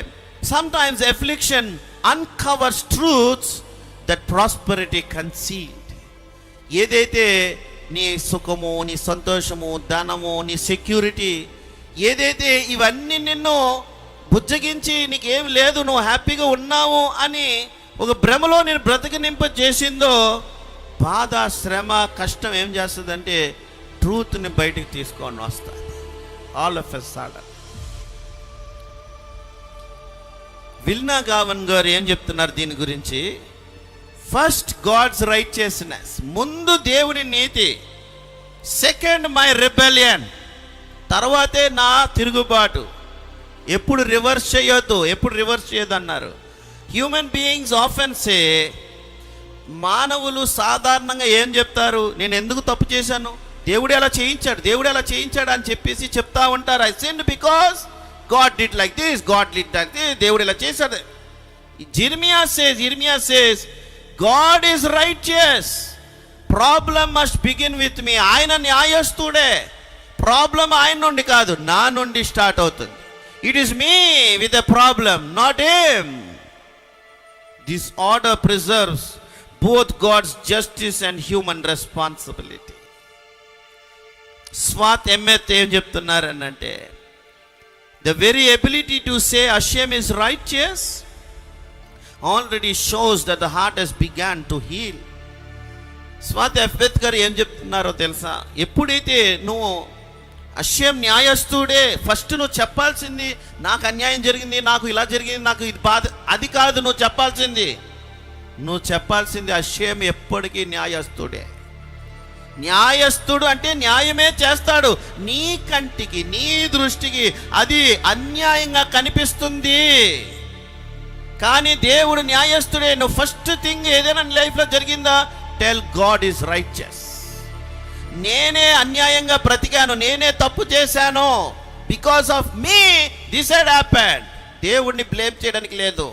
sometimes affliction uncovers truths that prosperity concealed. ఏదైతే నీ సుఖము, నీ సంతోషము, ధనము, నీ సెక్యూరిటీ, ఏదైతే ఇవన్నీ నిన్ను బుజ్జగించి నీకేం లేదు, నువ్వు హ్యాపీగా ఉన్నావు అని ఒక భ్రమలో నేను బ్రతికినింప చేసిందో, బాధ, శ్రమ, కష్టం ఏం చేస్తుందంటే ట్రూత్ని బయటికి తీసుకొని వస్తుంది. All of a sudden. Vilna Gaon గారు ఏం చెప్తున్నారు దీని గురించి? ఫస్ట్ గాడ్స్ రైచియస్నెస్, ముందు దేవుని నీతి, సెకండ్ మై రిబెలియన్, తర్వాతే నా తిరుగుబాటు. ఎప్పుడు రివర్స్ చేయొద్దు అన్నారు. హ్యూమన్ బీయింగ్స్ ఆఫెన్ సే, మానవులు సాధారణంగా ఏం చెప్తారు? నేను ఎందుకు తప్పు చేశాను, దేవుడు ఎలా చేయించాడు అని చెప్పేసి చెప్తా ఉంటారు. I sinned because God did like this, దేవుడు ఇలా చేశాడు. యిర్మియా says God is righteous, problem must begin with me. ఆయన న్యాయస్తుడే, ప్రాబ్లం ఆయన నుండి కాదు, నా నుండి స్టార్ట్ అవుతుంది. It is me with a problem, not him. This order preserves both God's justice and human responsibility. Swat ఎమ్మెత్ ఏం చెప్తున్నారు అంటే, the very ability to say Hashem is righteous already shows that the heart has begun to heal. Swat ఎమ్మెత్ గారు ఏం చెప్తున్నారో తెలుసా? ఎప్పుడైతే నువ్వు Hashem న్యాయస్తుడే, first నువ్వు చెప్పాల్సింది నాకు అన్యాయం జరిగింది, నాకు ఇలా జరిగింది, నాకు ఇది బాధ, అది కాదు నువ్వు చెప్పాల్సింది హషేం ఎప్పటికీ న్యాయస్తుడే. న్యాయస్తుడు అంటే న్యాయమే చేస్తాడు. నీ కంటికి, నీ దృష్టికి అది అన్యాయంగా కనిపిస్తుంది, కానీ దేవుడు న్యాయస్తుడే. నువ్వు ఫస్ట్ థింగ్ ఏదైనా లైఫ్లో జరిగిందా, టెల్ గాడ్ ఈజ్ రైచియస్. నేనే అన్యాయంగా బ్రతికాను, నేనే తప్పు చేశాను, because of me this had happened. దేవుడిని బ్లేమ్ చేయడానికి లేదు.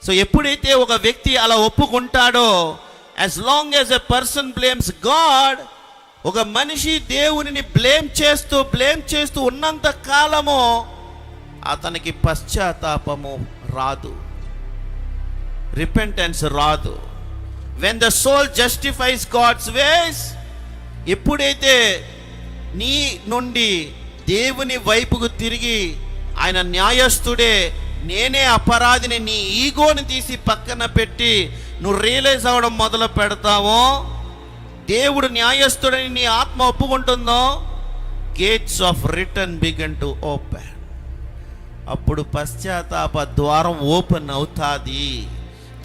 సో ఎప్పుడైతే ఒక వ్యక్తి అలా ఒప్పుకుంటాడో, as long as a person blames God, ఒక మనిషి దేవునిని బ్లేమ్ చేస్తూ ఉన్నంత కాలము అతనికి పశ్చాత్తాపము రాదు, రిపెంటెన్స్ రాదు. When the soul justifies God's ways, ఎప్పుడైతే నీ నుండి దేవుని వైపుకు తిరిగి ఆయన న్యాయస్తుడే, నేనే అపరాధిని, నీ ఈగోని తీసి పక్కన పెట్టి నువ్వు రియలైజ్ అవ్వడం మొదలు పెడతావో, దేవుడు న్యాయస్తుడని నీ ఆత్మ ఒప్పుకుంటుందో, gates of return began to open. అప్పుడు పశ్చాత్తాప ద్వారం ఓపెన్ అవుతుంది.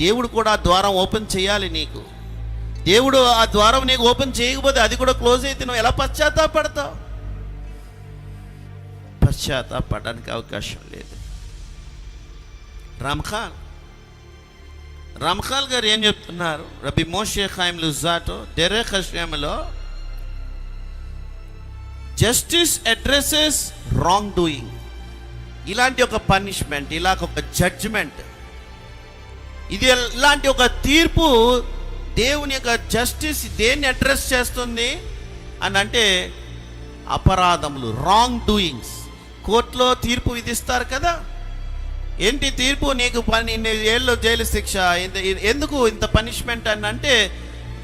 దేవుడు కూడా ఆ ద్వారం ఓపెన్ చేయాలి నీకు. దేవుడు ఆ ద్వారం నీకు ఓపెన్ చేయకపోతే అది కూడా క్లోజ్ అయితే నువ్వు ఎలా పశ్చాత్తాపడతావు? పశ్చాత్తాపడడానికి అవకాశం లేదు. రామ్ఖాల్ గారు ఏం చెప్తున్నారు? రబీ మోషే ఖాయిమ్ లుజాటో డెరెక్ హషేమ్లో, జస్టిస్ అడ్రెసెస్ రాంగ్ డూయింగ్. ఇలాంటి ఒక పనిష్మెంట్, ఇలాగ ఒక జడ్జిమెంట్, ఇలాంటి ఒక తీర్పు దేవుని యొక్క జస్టిస్ దేన్ని అడ్రస్ చేస్తుంది అని అంటే, అపరాధములు, రాంగ్ డూయింగ్స్. కోర్టులో తీర్పు విధిస్తారు కదా, ఏంటి తీర్పు? నీకు 12 ఏళ్ళు జైలు శిక్ష, ఎందుకు ఇంత పనిష్మెంట్ అని అంటే,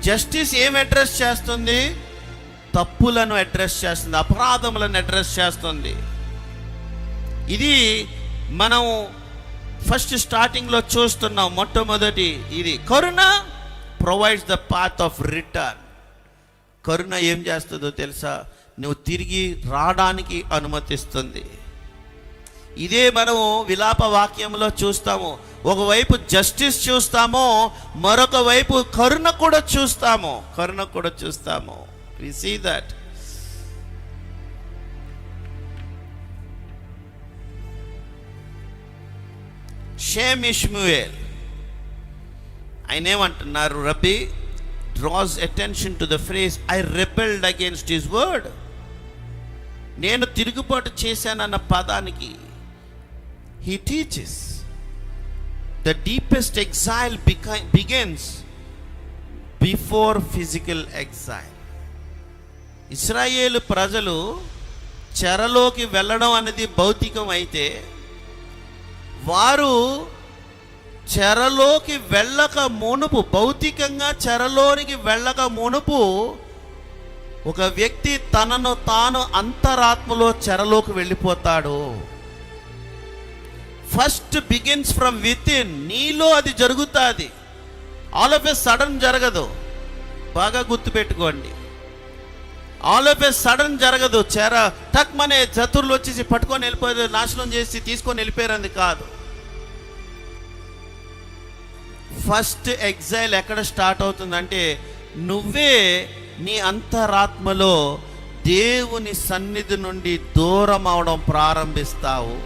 జస్టిస్ ఏం అడ్రస్ చేస్తుంది? తప్పులను అడ్రస్ చేస్తుంది, అపరాధములను అడ్రస్ చేస్తుంది. ఇది మనం ఫస్ట్ స్టార్టింగ్లో చూస్తున్నాం. మొట్టమొదటి ఇది కరుణ provides the path of return. కరుణ ఏం చేస్తుందో తెలుసా? నువ్వు తిరిగి రావడానికి అనుమతిస్తుంది. ఇదే మనము విలాప వాక్యంలో చూస్తాము. ఒకవైపు జస్టిస్ చూస్తాము, మరొక వైపు కరుణ కూడా చూస్తాము. We see that. Shame Ishmael ఆయన ఏమంటున్నారు? రబ్బీ draws attention to the phrase I rebelled against his word. నేను తిరుగుబాటు చేశానన్న పదానికి he teaches the deepest exile begins before physical exile. ఇశ్రాయేలు ప్రజలు చెరలోకి వెళ్ళడం అనేది భౌతికం అయితే, వారు చెరలోకి వెళ్ళక మునుపు, భౌతికంగా చెరలోనికి వెళ్ళక మునుపు ఒక వ్యక్తి తనను తాను అంతరాత్మలో చెరలోకి వెళ్ళిపోతాడు. First begins from with in. నీలో అది జరుగుతుంది, ఆల్ ఆఫ్ ఎ సడన్ జరగదు. బాగా గుర్తుపెట్టుకోండి, ఆల్ ఆఫ్ ఎ సడన్ జరగదు. చెర టక్ మనే చతుర్లు వచ్చేసి పట్టుకొని వెళ్ళిపోయారు, నాశనం చేసి తీసుకొని వెళ్ళిపోయారు కాదు. ఫస్ట్ ఎగ్జైల్ ఎక్కడ స్టార్ట్ అవుతుందంటే, నువ్వే నీ అంతరాత్మలో దేవుని సన్నిధి నుండి దూరం అవడం ప్రారంభిస్తావు.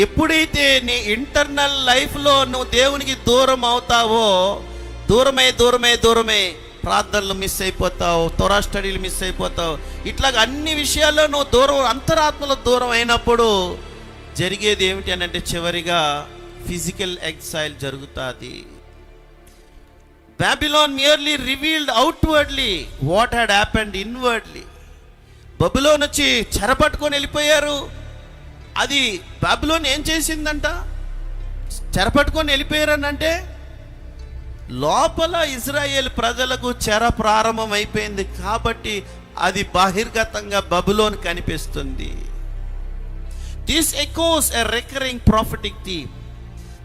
ఎప్పుడైతే నీ ఇంటర్నల్ లైఫ్లో నువ్వు దేవునికి దూరం అవుతావో, దూరమే ప్రార్థనలు మిస్ అయిపోతావు, తోరా స్టడీలు మిస్ అయిపోతావు. ఇట్లాగ అన్ని విషయాల్లో నువ్వు దూరం, అంతరాత్మలో దూరం అయినప్పుడు జరిగేది ఏమిటి అని అంటే, చివరిగా ఫిజికల్ ఎగ్జైల్ జరుగుతుంది. Babylon merely revealed outwardly what had happened inwardly. Babylon వచ్చి చెరపట్టుకొని వెళ్ళిపోయారు. అది బాబిలోన్ ఏం చేసిందంట? చెరపట్టుకొని వెళ్ళిపోయారనంటే లోపల ఇజ్రాయేల్ ప్రజలకు చెర ప్రారంభం అయిపోయింది కాబట్టి అది బహిర్గతంగా బబులోన్ కనిపిస్తుంది. This echoes a recurring prophetic theme.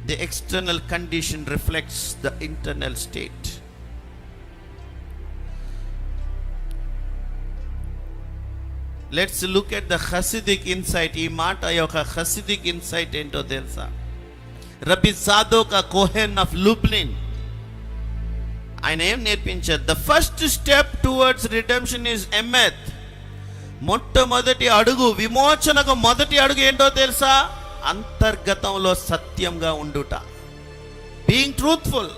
The external condition reflects the internal state. Let's look at the Hasidic insight. ఈ మాట యొక్క Hasidic insight ఏంటో తెలుసా? రబ్బీ సాదోక్ కోహెన్ ఆఫ్ లుబ్లిన్ ఆయన ఏం నేర్పించారు? The first step towards redemption is emeth. మొట్టమొదటి అడుగు, విమోచనకు మొదటి అడుగు ఏంటో తెలుసా? అంతర్గతంలో సత్యంగా ఉండుట, బీయింగ్ ట్రూత్ఫుల్.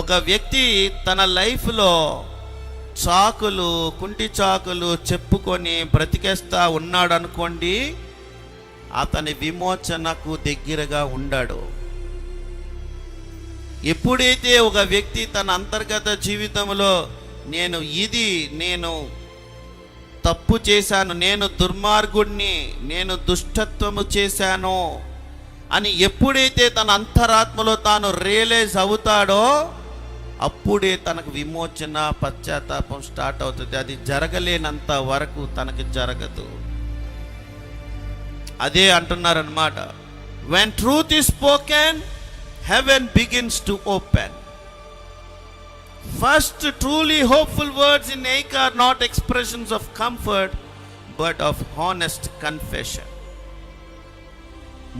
ఒక వ్యక్తి తన లైఫ్లో కుంటి చాకులు చెప్పుకొని బ్రతికేస్తా ఉన్నాడు అనుకోండి, అతని విమోచనకు దగ్గరగా ఉండాడు. ఎప్పుడైతే ఒక వ్యక్తి తన అంతర్గత జీవితంలో నేను తప్పు చేశాను, నేను దుర్మార్గుడిని, నేను దుష్టత్వము చేశాను అని ఎప్పుడైతే తన అంతరాత్మలో తాను రియలైజ్ అవుతాడో, అప్పుడే తనకు విమోచన, పశ్చాత్తాపం స్టార్ట్ అవుతుంది. అది జరగలేనంత వరకు తనకి జరగదు. అదే అంటున్నారన్నమాట. When truth is spoken, heaven begins to open. First, truly hopeful words in Ache are not expressions of comfort, but of honest confession.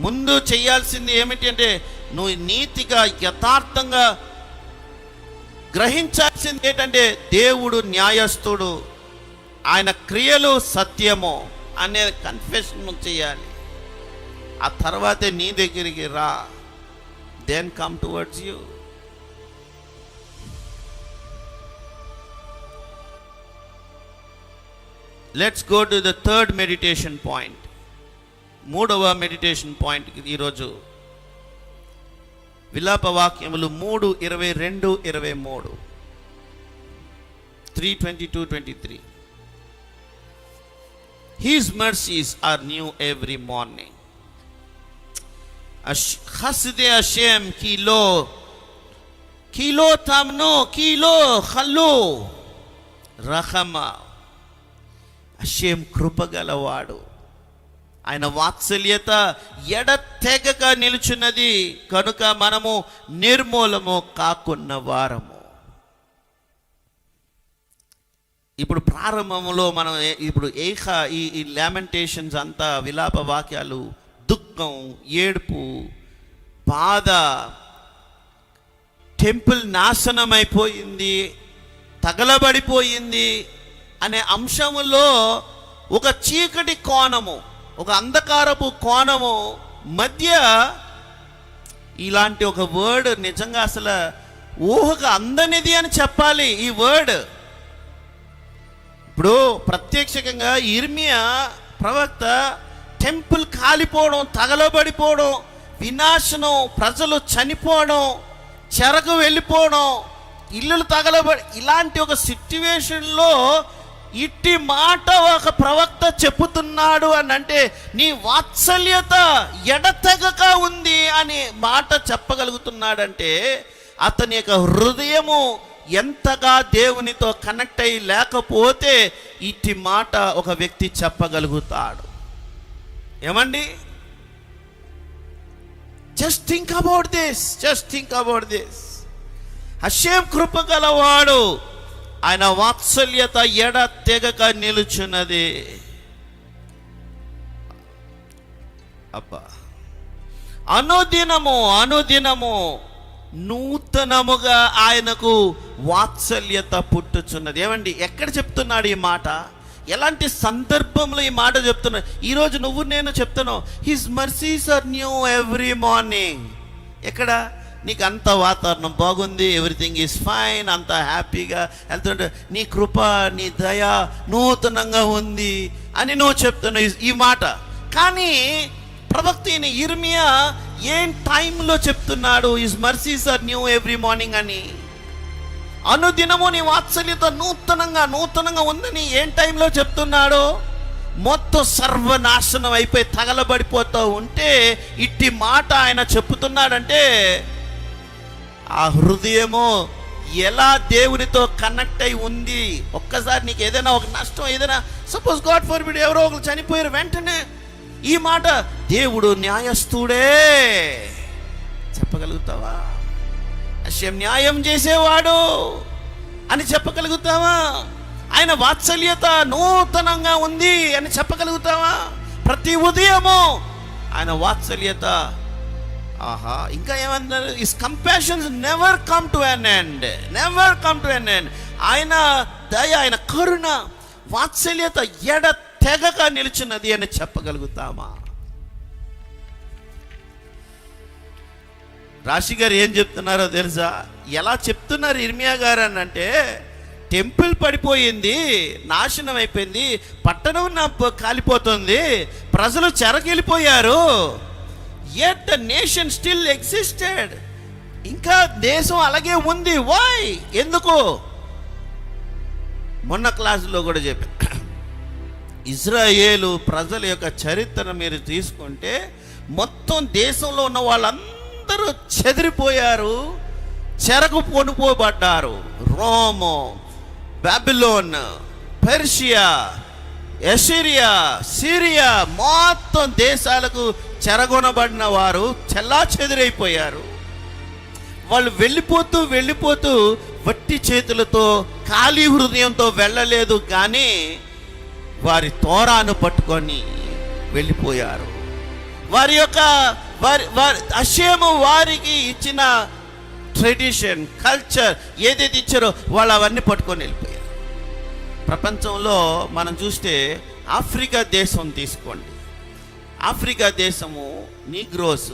ముందు చేయాల్సింది ఏమిటి అంటే, నువ్వు నీతిగా యథార్థంగా గ్రహించాల్సింది ఏంటంటే, దేవుడు న్యాయస్థుడు, ఆయన క్రియలు సత్యము అనే కన్ఫెషన్ చేయాలి. ఆ తర్వాతే నీ దగ్గరికి రా, then come towards you. Let's go to the third meditation point. మూడవ మెడిటేషన్ పాయింట్ ఈరోజు విలాప వాక్యములు 3:22-23, 3:22-23. His mercies are new every morning. Chassidei Hashem ki lo కిలో తమ్ను కిలో హల్లు రహమా. హషేం కృపగలవాడు, ఆయన వాత్సల్యత ఎడతెగక నిలుచున్నది కనుక మనము నిర్మూలము కాకున్న వారము. ఇప్పుడు ప్రారంభంలో మనం ఇప్పుడు ఈ లామెంటేషన్స్ అంతా విలాప వాక్యాలు, దుఃఖం, ఏడుపు, బాధ, టెంపుల్ నాశనమైపోయింది, తగలబడిపోయింది అనే అంశములో ఒక చీకటి కోణము, ఒక అంధకారపు కోణము మధ్య ఇలాంటి ఒక వర్డ్ నిజంగా అసలు ఊహకు అందనిది అని చెప్పాలి. ఈ వర్డ్ ఇప్పుడు ప్రత్యక్షంగా ఇర్మియా ప్రవక్త టెంపుల్ కాలిపోవడం, తగలబడిపోవడం, వినాశనం, ప్రజలు చనిపోవడం, చెరకు వెళ్ళిపోవడం, ఇల్లులు తగలబడి, ఇలాంటి ఒక సిట్యువేషన్లో ఇట్టి మాట ఒక ప్రవక్త చెప్పుతున్నాడు అని అంటే నీ వాత్సల్యత ఎడతెగక ఉంది అని మాట చెప్పగలుగుతున్నాడంటే అతని యొక్క హృదయము ఎంతగా దేవునితో కనెక్ట్ అయ్యి లేకపోతే ఇట్టి మాట ఒక వ్యక్తి చెప్పగలుగుతాడు. ఏమండి, just think about this. Hashem కృప గలవాడు, ఆయన వాత్సల్యత ఎడతెగక నిలుచున్నది. అబ్బా, అనుదినము నూతనముగా ఆయనకు వాత్సల్యత పుట్టుచున్నది. ఏమండి, ఎక్కడ చెప్తున్నాడు ఈ మాట? ఎలాంటి సందర్భంలో ఈ మాట చెప్తున్నాడు? ఈరోజు నువ్వు నేను చెప్తాను, his mercies are new every morning. ఎక్కడ నీకు అంత వాతావరణం బాగుంది, ఎవ్రీథింగ్ ఈజ్ ఫైన్, అంత హ్యాపీగా వెళ్తుంటే నీ కృప, నీ దయ నూతనంగా ఉంది అని నువ్వు చెప్తున్నావు ఈ మాట. కానీ ప్రవక్త ఇర్మియా ఏం టైంలో చెప్తున్నాడు his mercies are new every morning అని? అనుదినము నీ వాత్సల్యత నూతనంగా ఉందని ఏం టైంలో చెప్తున్నాడు? మొత్తం సర్వనాశనం అయిపోయి తగలబడిపోతూ ఉంటే ఇట్టి మాట ఆయన చెప్తున్నాడంటే ఆ హృదయము ఎలా దేవునితో కనెక్ట్ అయి ఉంది. ఒక్కసారి నీకు ఏదైనా ఒక నష్టం, ఏదైనా సపోజ్ గాడ్ ఫర్బిడ్ ఎవరో ఒకరు చనిపోయారు, వెంటనే ఈ మాట దేవుడు న్యాయస్థుడే చెప్పగలుగుతావా? అశ్యం న్యాయం చేసేవాడు అని చెప్పగలుగుతావా? ఆయన వాత్సల్యత నూతనంగా ఉంది అని చెప్పగలుగుతావా? ప్రతి ఉదయము ఆయన వాత్సల్యత, ఆహా, ఇంకా ఏమన్నారు? His compassions never come to an end. ఆయన దయ, ఆయన కరుణ, వాత్సల్యత ఎడతెగక నిలిచినది అని చెప్పగలుగుతామా? రాశి గారు ఏం చెప్తున్నారో తెలుసా? ఎలా చెప్తున్నారు ఇర్మియా గారు అని అంటే, టెంపుల్ పడిపోయింది, నాశనం అయిపోయింది, పట్టణం కాలిపోతుంది, ప్రజలు చెరకెళ్ళిపోయారు, yet the nation still existed. ఇంకా దేశం అలాగే ఉంది. వై? ఎందుకు? మొన్న క్లాసులో కూడా చెప్పాను, ఇజ్రాయేలు ప్రజల యొక్క చరిత్ర మీరు తీసుకుంటే మొత్తం దేశంలో ఉన్న వాళ్ళందరూ చెదిరిపోయారు, చెరకు కొనుపోబడ్డారు. రోము, బాబిలోన్, పెర్షియా, ఎసిరియా, సిరియా, మొత్తం దేశాలకు చెరగొనబడిన వారు చెల్లా చెదిరైపోయారు. వాళ్ళు వెళ్ళిపోతూ వట్టి చేతులతో, ఖాళీ హృదయంతో వెళ్ళలేదు, కానీ వారి తోరాను పట్టుకొని వెళ్ళిపోయారు. వారి యొక్క అషేము వారికి ఇచ్చిన ట్రెడిషన్, కల్చర్ ఏదైతే ఇచ్చారో వాళ్ళు అవన్నీ పట్టుకొని వెళ్ళిపోయారు. ప్రపంచంలో మనం చూస్తే ఆఫ్రికా దేశం తీసుకోండి. ఆఫ్రికా దేశము నీగ్రోస్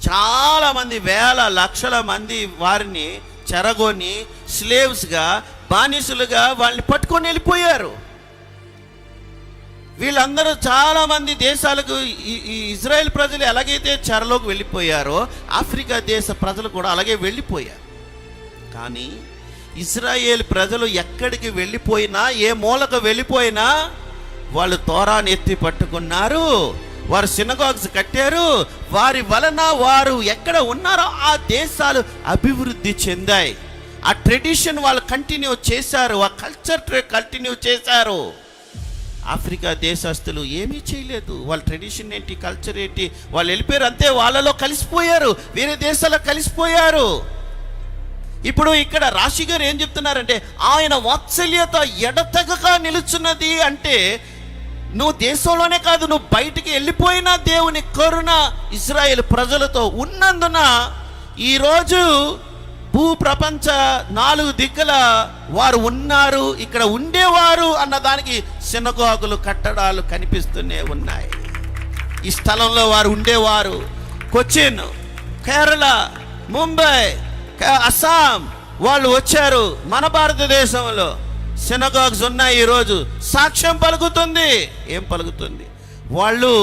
చాలామంది, వేల లక్షల మంది వారిని చెరగొని స్లేవ్స్గా, బానిసలుగా వాళ్ళని పట్టుకొని వెళ్ళిపోయారు. వీళ్ళందరూ చాలామంది దేశాలకు, ఈ ఇజ్రాయెల్ ప్రజలు ఎలాగైతే చెరలోకి వెళ్ళిపోయారో ఆఫ్రికా దేశ ప్రజలు కూడా అలాగే వెళ్ళిపోయారు. కానీ ఇజ్రాయేల్ ప్రజలు ఎక్కడికి వెళ్ళిపోయినా, ఏ మూలకు వెళ్ళిపోయినా వాళ్ళు తోరాన్ని ఎత్తి పట్టుకున్నారు, వారు సినగాగ్స్ కట్టారు. వారి వలన వారు ఎక్కడ ఉన్నారో ఆ దేశాలు అభివృద్ధి చెందాయి. ఆ ట్రెడిషన్ వాళ్ళు కంటిన్యూ చేశారు, ఆ కల్చర్ కంటిన్యూ చేశారు. ఆఫ్రికా దేశస్తులు ఏమీ చేయలేదు. వాళ్ళ ట్రెడిషన్ ఏంటి, కల్చర్ ఏంటి, వాళ్ళు వెళ్ళిపోయారు అంతే. వాళ్ళలో కలిసిపోయారు, వేరే దేశాల్లో కలిసిపోయారు. ఇప్పుడు ఇక్కడ రాశి గారు ఏం చెప్తున్నారంటే, ఆయన వాత్సల్యత ఎడతెగక నిలుచున్నది అంటే, నువ్వు దేశంలోనే కాదు, నువ్వు బయటికి వెళ్ళిపోయినా దేవుని కరుణ ఇశ్రాయేలు ప్రజలతో ఉన్నందున ఈరోజు భూ ప్రపంచ 4 దిక్కుల వారు ఉన్నారు, ఇక్కడ ఉండేవారు అన్నదానికి సినగోగులు కట్టడాలు కనిపిస్తూనే ఉన్నాయి. ఈ స్థలంలో వారు ఉండేవారు. కొచ్చిన్, కేరళ, ముంబై, అస్సాం వాళ్ళు వచ్చారు. మన భారతదేశంలో సినగాగ్స్ ఉన్నాయి. ఈరోజు సాక్ష్యం పలుకుతుంది. ఏం పలుకుతుంది? వాళ్ళు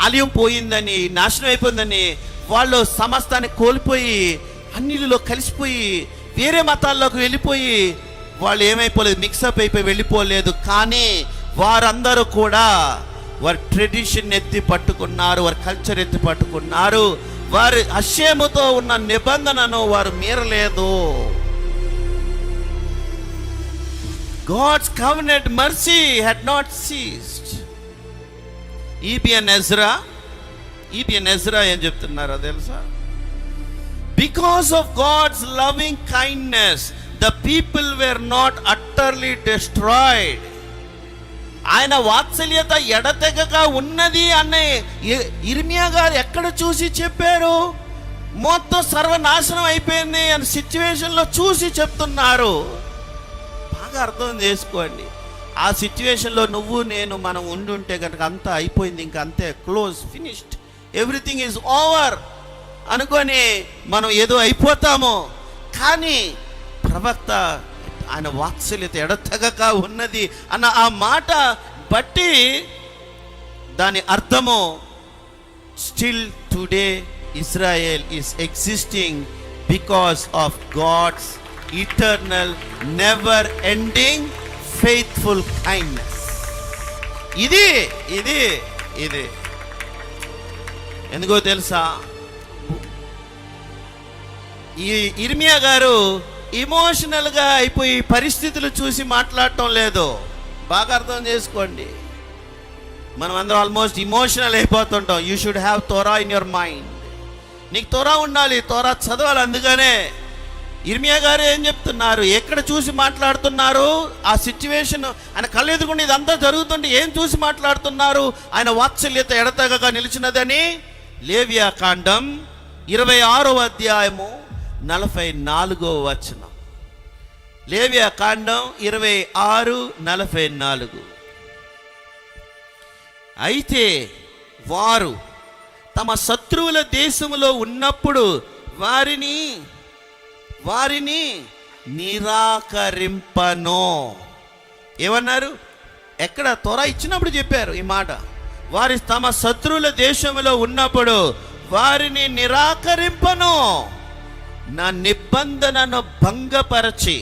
ఆలయం పోయిందని, నాశనం అయిపోయిందని వాళ్ళు సమస్తాన్ని కోల్పోయి అన్నిలో కలిసిపోయి వేరే మతాల్లోకి వెళ్ళిపోయి వాళ్ళు ఏమైపోలేదు, మిక్సప్ అయిపోయి వెళ్ళిపోలేదు. కానీ వారందరూ కూడా వారి ట్రెడిషన్ ఎత్తి పట్టుకున్నారు, వారి కల్చర్ ఎత్తి పట్టుకున్నారు. వారి హషేముతో ఉన్న నిబంధనను వారు మీరలేదు. God's covenant mercy had not ceased. Ibn Ezra ఏం చెప్తున్నారో తెలుసా? Because of God's loving kindness, the people were not utterly destroyed. ఆయన వాత్సల్యత ఎడతెగక ఉన్నది అనే ఇర్మియా గారు ఎక్కడ చూసి చెప్పారు? మొత్తం సర్వనాశనం అయిపోయింది అనే సిచ్యువేషన్లో చూసి చెప్తున్నారు. బాగా అర్థం చేసుకోండి. ఆ సిచ్యువేషన్లో నువ్వు నేను మనం ఉండుంటే కనుక అంతా అయిపోయింది, ఇంకా అంతే, close, finished, everything is over అనుకొని మనం ఏదో అయిపోతాము. కానీ ప్రవక్త ఆయన వాత్సల్యత ఎడతెగక ఉన్నది అన్న ఆ మాట బట్టి దాని అర్థము, still today Israel is existing because of God's eternal never ending faithful kindness. ఇది ఇది ఇది ఎందుకో తెలుసా? ఈ ఇర్మియా గారు ఇమోషనల్గా అయిపోయి పరిస్థితులు చూసి మాట్లాడటం లేదు. బాగా అర్థం చేసుకోండి. మనం అందరం ఆల్మోస్ట్ ఇమోషనల్ అయిపోతుంటాం. You should have Torah in your mind. నీకు తోరా ఉండాలి, తోరా చదవాలి. అందుకనే ఇర్మియా గారు ఏం చెప్తున్నారు, ఎక్కడ చూసి మాట్లాడుతున్నారు? ఆ సిచ్యువేషన్ ఆయన కళ్ళెదుగుండి ఇదంతా జరుగుతుంటే ఏం చూసి మాట్లాడుతున్నారు? ఆయన వాత్సల్యత ఎడతెగక నిలిచినదని. లేవియా కాండం 26వ అధ్యాయము 44వ వచనం. లేవియా కాండం 26:44. అయితే వారు తమ శత్రువుల దేశములో ఉన్నప్పుడు వారిని నిరాకరింపను. ఏమన్నారు? ఎక్కడ తోరా ఇచ్చినప్పుడు చెప్పారు ఈ మాట. వారి తమ శత్రువుల దేశంలో ఉన్నప్పుడు వారిని నిరాకరింపను, నా నిబంధనను భంగపరచి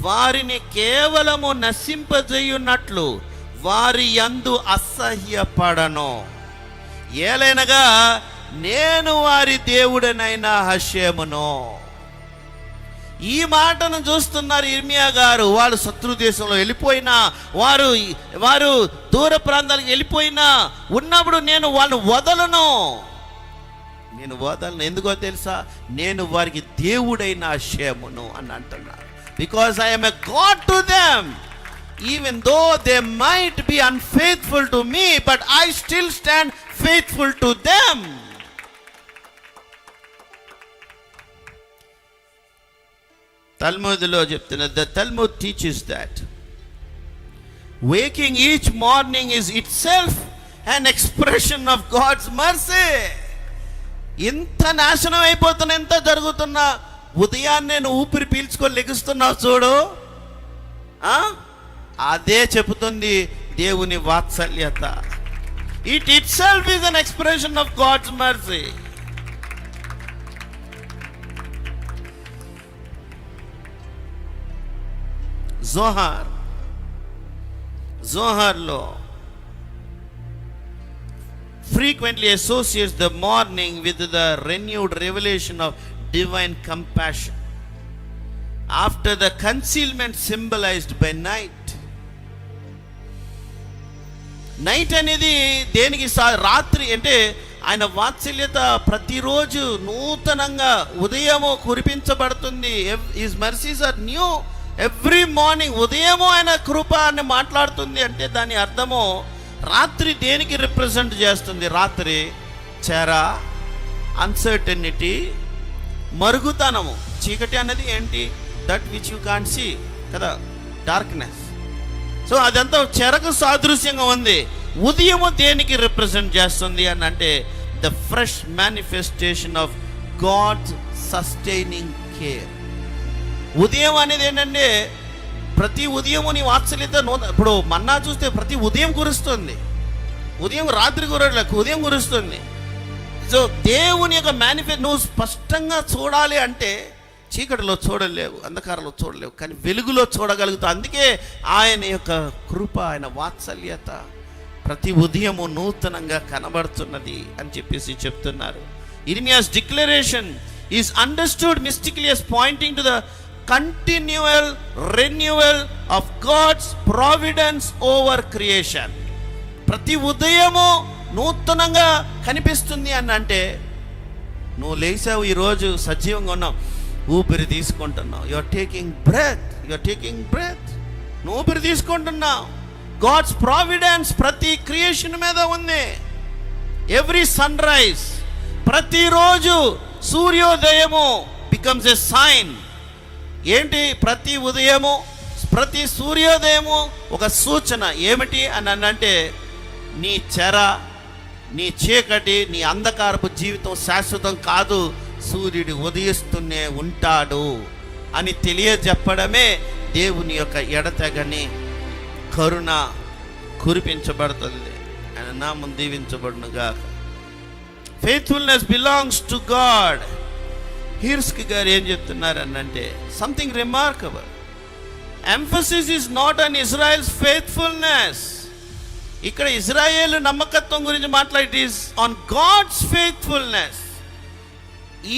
వారిని కేవలము నశింపజేయున్నట్లు వారి యందు అసహ్యపడను. ఏలైనగా నేను వారి దేవుడనైన హషేమును. ఈ మాటను చూస్తున్నారు ఇర్మియా గారు. వాళ్ళు శత్రు దేశంలో వెళ్ళిపోయినా, వారు దూర ప్రాంతాలకు వెళ్ళిపోయినా ఉన్నప్పుడు నేను వాళ్ళని వదలను. ఎందుకో తెలుసా? నేను వారికి దేవుడైన హషేమును అని అంటున్నారు. Because I am a God to them. Even though they might be unfaithful to me, but I still stand faithful to them. తల్ముద్లో చెప్తున్నారు, the Talmud teaches that waking each morning is itself an expression of God's mercy. ఇంత నాశనం అయిపోతున్నా, ఎంత జరుగుతున్నా, ఉదయాన్నే నువ్వు ఊపిరి పీల్చుకొని లెగుస్తున్నావు చూడు, అదే చెబుతుంది దేవుని వాత్సల్యత. It itself is an expression of God's mercy. జోహార్లో frequently associates the morning with the renewed revelation of divine compassion, after the concealment symbolized by night. Night అనేది దేనికి రాత్రి అంటే ఆయన వాత్సల్యత ప్రతిరోజు నూతనంగా ఉదయము కురిపించబడుతుంది. His mercies are new every morning. ఉదయము ఆయన కృప అని మాట్లాడుతుంది అంటే దాని అర్థము రాత్రి దేనికి రిప్రజెంట్ చేస్తుంది? రాత్రి చెర, అన్సర్టనిటీ, మరుగుతనము. చీకటి అనేది ఏంటి? That which you can't see కదా, డార్క్నెస్. సో అదంతా చెరకు సాదృశ్యంగా ఉంది. ఉదయము దేనికి రిప్రజెంట్ చేస్తుంది అని అంటే the fresh manifestation of God's sustaining care. ఉదయం అనేది ఏంటంటే ప్రతి ఉదయము నీ వాత్సల్యత ఇప్పుడు మన్నా చూస్తే ప్రతి ఉదయం కురుస్తుంది. ఉదయం రాత్రి కురట్లేదు, ఉదయం కురుస్తుంది. సో దేవుని యొక్క మేనిఫెస్ట్ నువ్వు స్పష్టంగా చూడాలి అంటే చీకటిలో చూడలేవు, అంధకారంలో చూడలేవు, కానీ వెలుగులో చూడగలుగుతావు. అందుకే ఆయన యొక్క కృప, ఆయన వాత్సల్యత ప్రతి ఉదయము నూతనంగా కనబడుతున్నది అని చెప్పేసి చెప్తున్నారు. Yirmiyah's declaration is understood mystically as pointing to the continual renewal of God's providence over creation. ప్రతి ఉదయము నూతనంగా కనిపిస్తుంది అని అంటే నువ్వు లేచావు, ఈరోజు సజీవంగా ఉన్నావు, ఊపిరి తీసుకుంటున్నావు. You are taking breath. నువ్వు ఊపిరి తీసుకుంటున్నావు. గాడ్స్ ప్రావిడెన్స్ ప్రతి క్రియేషన్ మీద ఉంది. ఎవ్రీ సన్ రైజ్, ప్రతిరోజు సూర్యోదయము బికమ్స్ ఎ సైన్. ఏంటి? ప్రతి ఉదయము, ప్రతి సూర్యోదయము ఒక సూచన. ఏమిటి అని అంటే నీ చెర, నీ చీకటి, నీ అంధకారపు జీవితం శాశ్వతం కాదు, సూర్యుడు ఉదయిస్తూనే ఉంటాడు అని తెలియజెప్పడమే దేవుని యొక్క ఎడతెగని కరుణ కురిపించబడుతుంది. ఆయన నామం దీవించబడునుగా. Faithfulness belongs to God. హీర్స్కి గారు ఏం చెప్తున్నారు అనంటే something remarkable. Emphasis is not on Israel's faithfulness. ఇక్కడ ఇజ్రాయేల్ నమ్మకత్వం గురించి మాట్లాడి, it is on God's faithfulness.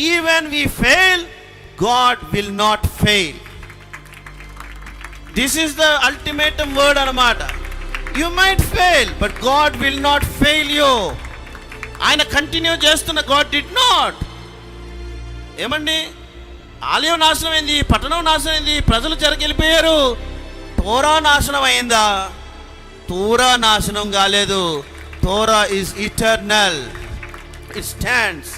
Even we fail, God will not fail. This is the ultimatum word అన్నమాట. You might fail but God will not fail you. ఆయన continue చేస్తున్న, God did not. ఏమండి, ఆలయం నాశనం అయింది, పట్టణం నాశనం అయింది, ప్రజలు చెరకెళ్ళిపోయారు. తోరా నాశనం అయిందా? తోరా నాశనం కాలేదు. తోరా ఈజ్ ఇటర్నల్, ఇట్ స్టాండ్స్.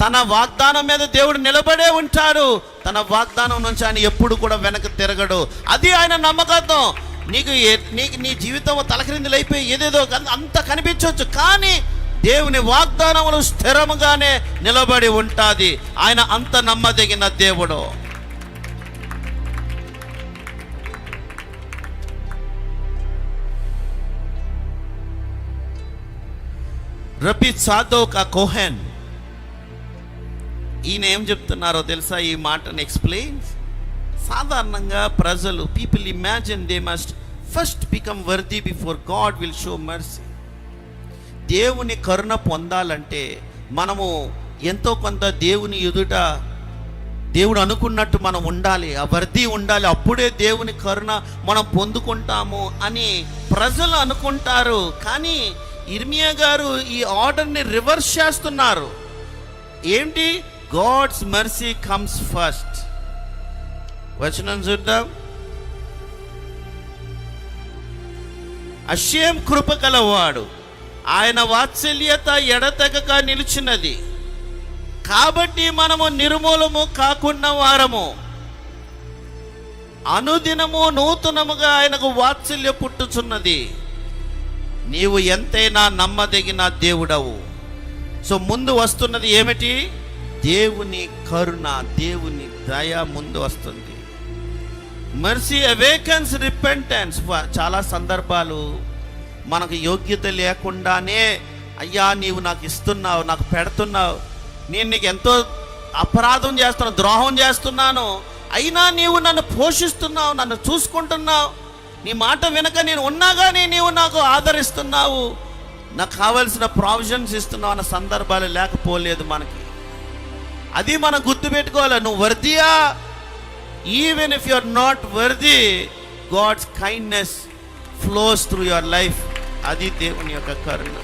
తన వాగ్దానం మీద దేవుడు నిలబడే ఉంటాడు. తన వాగ్దానం నుంచి ఆయన ఎప్పుడు కూడా వెనక్కి తిరగడు. అది ఆయన నమ్మకత్వం. నీకు నీ జీవితం తలక్రిందులు అయిపోయి ఏదేదో అంత కనిపించవచ్చు, కానీ దేవుని వాగ్దానములు స్థిరముగానే నిలబడి ఉంటుంది. ఆయన అంత నమ్మదగిన దేవుడు. రబీ సాదోక్ కోహెన్, ఈయన ఏం చెప్తున్నారో తెలుసా? ఈ మాటను ఎక్స్ప్లెయిన్స్. సాధారణంగా ప్రజలు, people imagine they must first become worthy before God will show mercy. దేవుని కరుణ పొందాలంటే మనము ఎంతో కొంత దేవుని ఎదుట దేవుడు అనుకున్నట్టు మనం ఉండాలి, ఆ వర్ది ఉండాలి, అప్పుడే దేవుని కరుణ మనం పొందుకుంటాము అని ప్రజలు అనుకుంటారు. కానీ ఇర్మియా గారు ఈ ఆర్డర్ని రివర్స్ చేస్తున్నారు. ఏంటి? God's mercy comes first. వచనం చూద్దాం. అక్షయం కృప కలవాడు, ఆయన వాత్సల్యత ఎడతెగక నిలిచినది, కాబట్టి మనము నిర్మూలము కాకుండా వారము. అనుదినము నూతనముగా ఆయనకు వాత్సల్య పుట్టుచున్నది. నీవు ఎంతైనా నమ్మదగిన దేవుడవు. సో ముందు వస్తున్నది ఏమిటి? దేవుని కరుణ, దేవుని దయ ముందు వస్తుంది. Mercy అవేకన్స్ repentance. చాలా సందర్భాలు మనకు యోగ్యత లేకుండానే, అయ్యా నీవు నాకు ఇస్తున్నావు, నాకు పెడుతున్నావు, నేను నీకు ఎంతో అపరాధం చేస్తున్నాను, ద్రోహం చేస్తున్నాను, అయినా నీవు నన్ను పోషిస్తున్నావు, నన్ను చూసుకుంటున్నావు, నీ మాట వెనక నేను ఉన్నా కానీ నీవు నాకు ఆదరిస్తున్నావు, నాకు కావలసిన ప్రావిజన్స్ ఇస్తున్నావు అన్న సందర్భాలు లేకపోలేదు మనకి. అది మనం గుర్తుపెట్టుకోవాలి. నువ్వు వర్దియా? Even if you are not worthy, God's kindness flows through your life. అది దేవుని యొక్క కరుణ.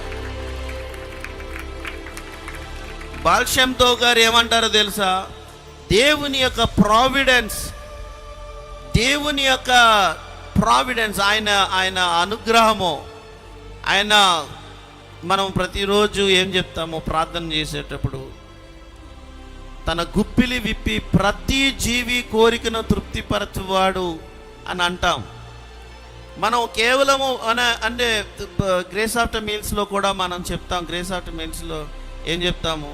బాల్షంతో గారు ఏమంటారో తెలుసా? దేవుని యొక్క ప్రావిడెన్స్, దేవుని యొక్క ప్రావిడెన్స్, ఆయన అనుగ్రహము, ఆయన మనం ప్రతిరోజు ఏం చెప్తాము ప్రార్థన చేసేటప్పుడు? తన గుప్పిలి విప్పి ప్రతి జీవి కోరికను తృప్తిపరచువాడు అని అంటాం. మనం కేవలము అంటే గ్రేస్ ఆఫ్టర్ మీల్స్లో కూడా మనం చెప్తాం. గ్రేస్ ఆఫ్టర్ మీల్స్లో ఏం చెప్తాము?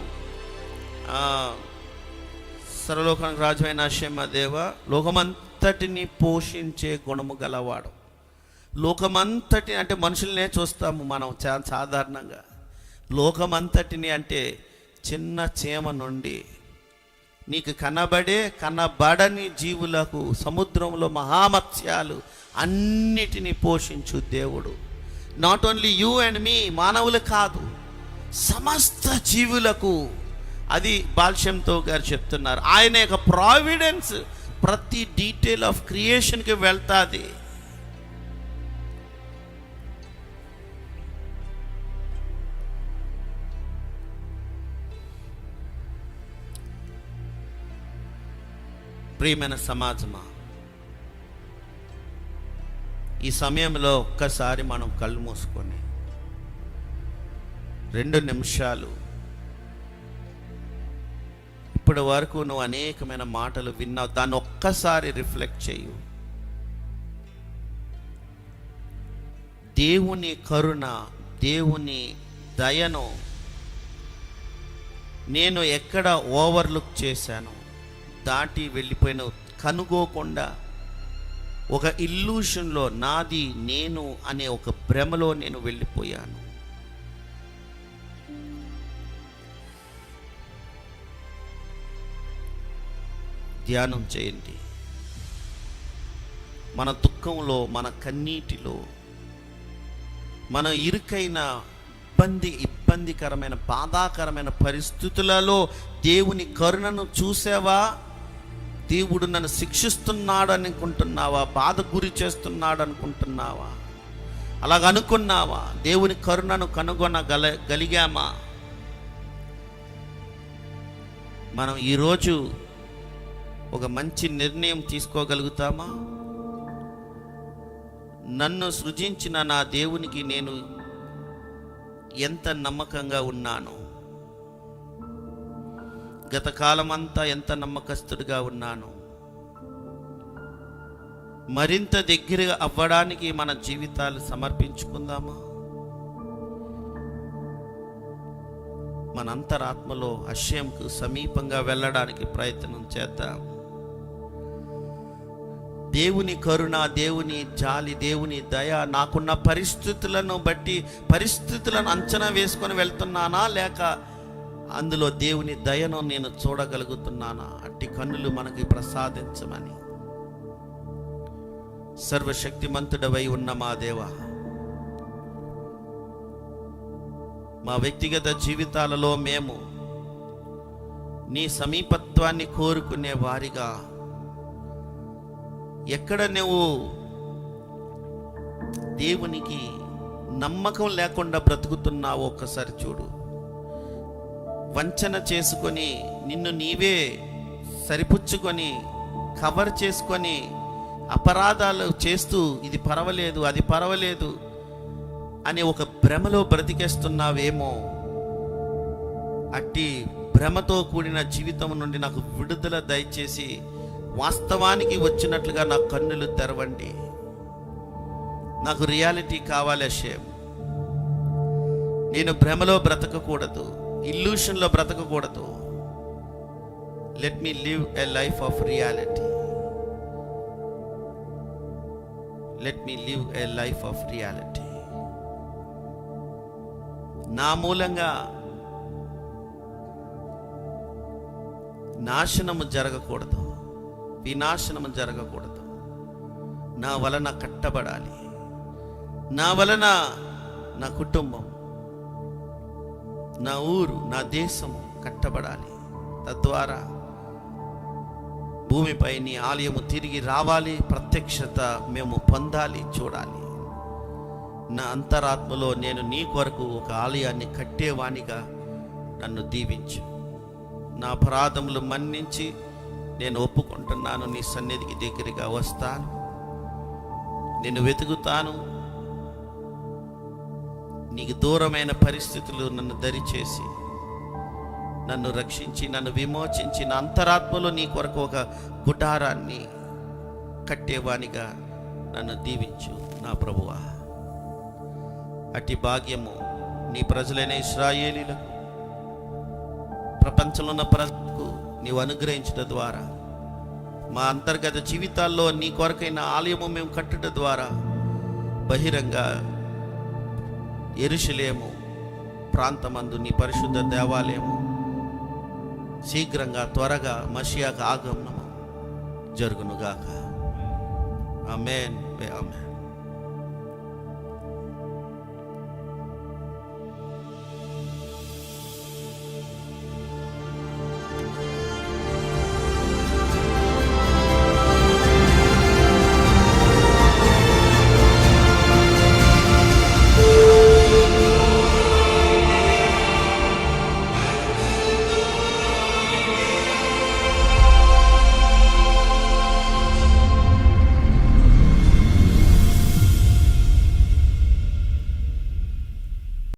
సర్వలోకానికి రాజు అయిన అశ్యమ దేవ, లోకమంతటిని పోషించే గుణము గలవాడు. లోకమంతటి అంటే మనుషులనే చూస్తాము మనం సాధారణంగా. లోకమంతటిని అంటే చిన్న చీమ నుండి నీకు కనబడని జీవులకు, సముద్రంలో మహామత్స్యాలు అన్నిటినీ పోషించు దేవుడు. నాట్ ఓన్లీ యూ అండ్ మీ, మానవులు కాదు, సమస్త జీవులకు. అది బాల్షంతో గారు చెప్తున్నారు. ఆయన యొక్క ప్రావిడెన్స్ ప్రతి డీటెయిల్ ఆఫ్ క్రియేషన్కి వెళ్తాది. ప్రియమైన సమాజమా, ఈ సమయంలో ఒక్కసారి మనం కళ్ళు మూసుకొని 2 నిమిషాలు, ఇప్పటి వరకు నువ్వు అనేకమైన మాటలు విన్నావు, దాన్ని ఒక్కసారి రిఫ్లెక్ట్ చేయు. దేవుని కరుణ, దేవుని దయను నేను ఎక్కడ ఓవర్లుక్ చేశాను, దాటి వెళ్ళిపోయిన, కనుగోకుండా ఒక ఇల్యూషన్లో, నాది నేను అనే ఒక భ్రమలో నేను వెళ్ళిపోయాను. ధ్యానం చేయండి. మన దుఃఖంలో, మన కన్నీటిలో, మన ఇరుకైన ఇబ్బందికరమైన బాధాకరమైన పరిస్థితులలో దేవుని కరుణను చూసావా? దేవుడు నన్ను శిక్షిస్తున్నాడు అనుకుంటున్నావా? బాధ గురి చేస్తున్నాడు అనుకుంటున్నావా? అలాగ అనుకున్నావా? దేవుని కరుణను కనుగొనగలిగామా? మనం ఈరోజు ఒక మంచి నిర్ణయం తీసుకోగలుగుతామా? నన్ను సృజించిన నా దేవునికి నేను ఎంత నమ్మకంగా ఉన్నాను, గత కాలమంతా ఎంత నమ్మకస్తుడిగా ఉన్నాను, మరింత దగ్గరగా అవ్వడానికి మన జీవితాలు సమర్పించుకుందామా? మన అంతరాత్మలో అశ్యంకు సమీపంగా వెళ్ళడానికి ప్రయత్నం చేద్దాం. దేవుని కరుణ, దేవుని జాలి, దేవుని దయ, నాకున్న పరిస్థితులను బట్టి పరిస్థితులను అంచనా వేసుకొని వెళ్తున్నానా, లేక అందులో దేవుని దయను నేను చూడగలుగుతున్నానా? అట్టి కన్నులు మనకి ప్రసాదించమని సర్వశక్తిమంతుడవై ఉన్న మా దేవ, మా వ్యక్తిగత జీవితాలలో మేము నీ సమీపత్వాన్ని కోరుకునే వారిగా, ఎక్కడ నువ్వు దేవునికి నమ్మకం లేకుండా బ్రతుకుతున్నావో ఒక్కసారి చూడు. వంచన చేసుకొని, నిన్ను నీవే సరిపుచ్చుకొని, కవర్ చేసుకొని, అపరాధాలు చేస్తూ ఇది పర్వాలేదు, అది పర్వాలేదు అనే ఒక భ్రమలో బ్రతికేస్తున్నావేమో. అట్టి భ్రమతో కూడిన జీవితం నుండి నాకు విడుదల దయచేసి వాస్తవానికి వచ్చినట్లుగా నా కన్నులు తెరవండి. నాకు రియాలిటీ కావాలి అశ్యం. నేను భ్రమలో బ్రతకకూడదు, ఇల్యూషన్లో బ్రతకకూడదు. Let me live a life of reality. Let me live a life of reality. నా మూలంగా నాశనము జరగకూడదు, వినాశనము జరగకూడదు. నా వలన కట్టబడాలి, నా వలన నా కుటుంబం, నా ఊరు, నా దేశము కట్టబడాలి. తద్వారా భూమిపై నీ ఆలయము తిరిగి రావాలి, ప్రత్యక్షత మేము పొందాలి, చూడాలి. నా అంతరాత్మలో నేను నీ కొరకు ఒక ఆలయాన్ని కట్టేవానిగా నన్ను దీవించు. నా అపరాధములు మన్నించి నేను ఒప్పుకుంటున్నాను, నీ సన్నిధికి దగ్గరగా వస్తాను, నిన్ను వెతుకుతాను. నీకు దూరమైన పరిస్థితులు నన్ను దరిచేసి నన్ను రక్షించి నన్ను విమోచించి నా అంతరాత్మలో నీ కొరకు ఒక గుడారాన్ని కట్టేవానిగా నన్ను దీవించు నా ప్రభువా. అట్టి భాగ్యము నీ ప్రజలైన ఇశ్రాయేలీలకు, ప్రపంచంలో ఉన్న ప్రజలకు నీవు అనుగ్రహించడం ద్వారా మా అంతర్గత జీవితాల్లో నీ కొరకైన ఆలయము మేము కట్టడం ద్వారా బహిరంగ యెరూషలేము ప్రాంతమందు నీ పరిశుద్ధ దేవాలయము శీఘ్రంగా త్వరగా మషియాకు ఆగమనము జరుగునుగాక. ఆమేన్. ఆమేన్.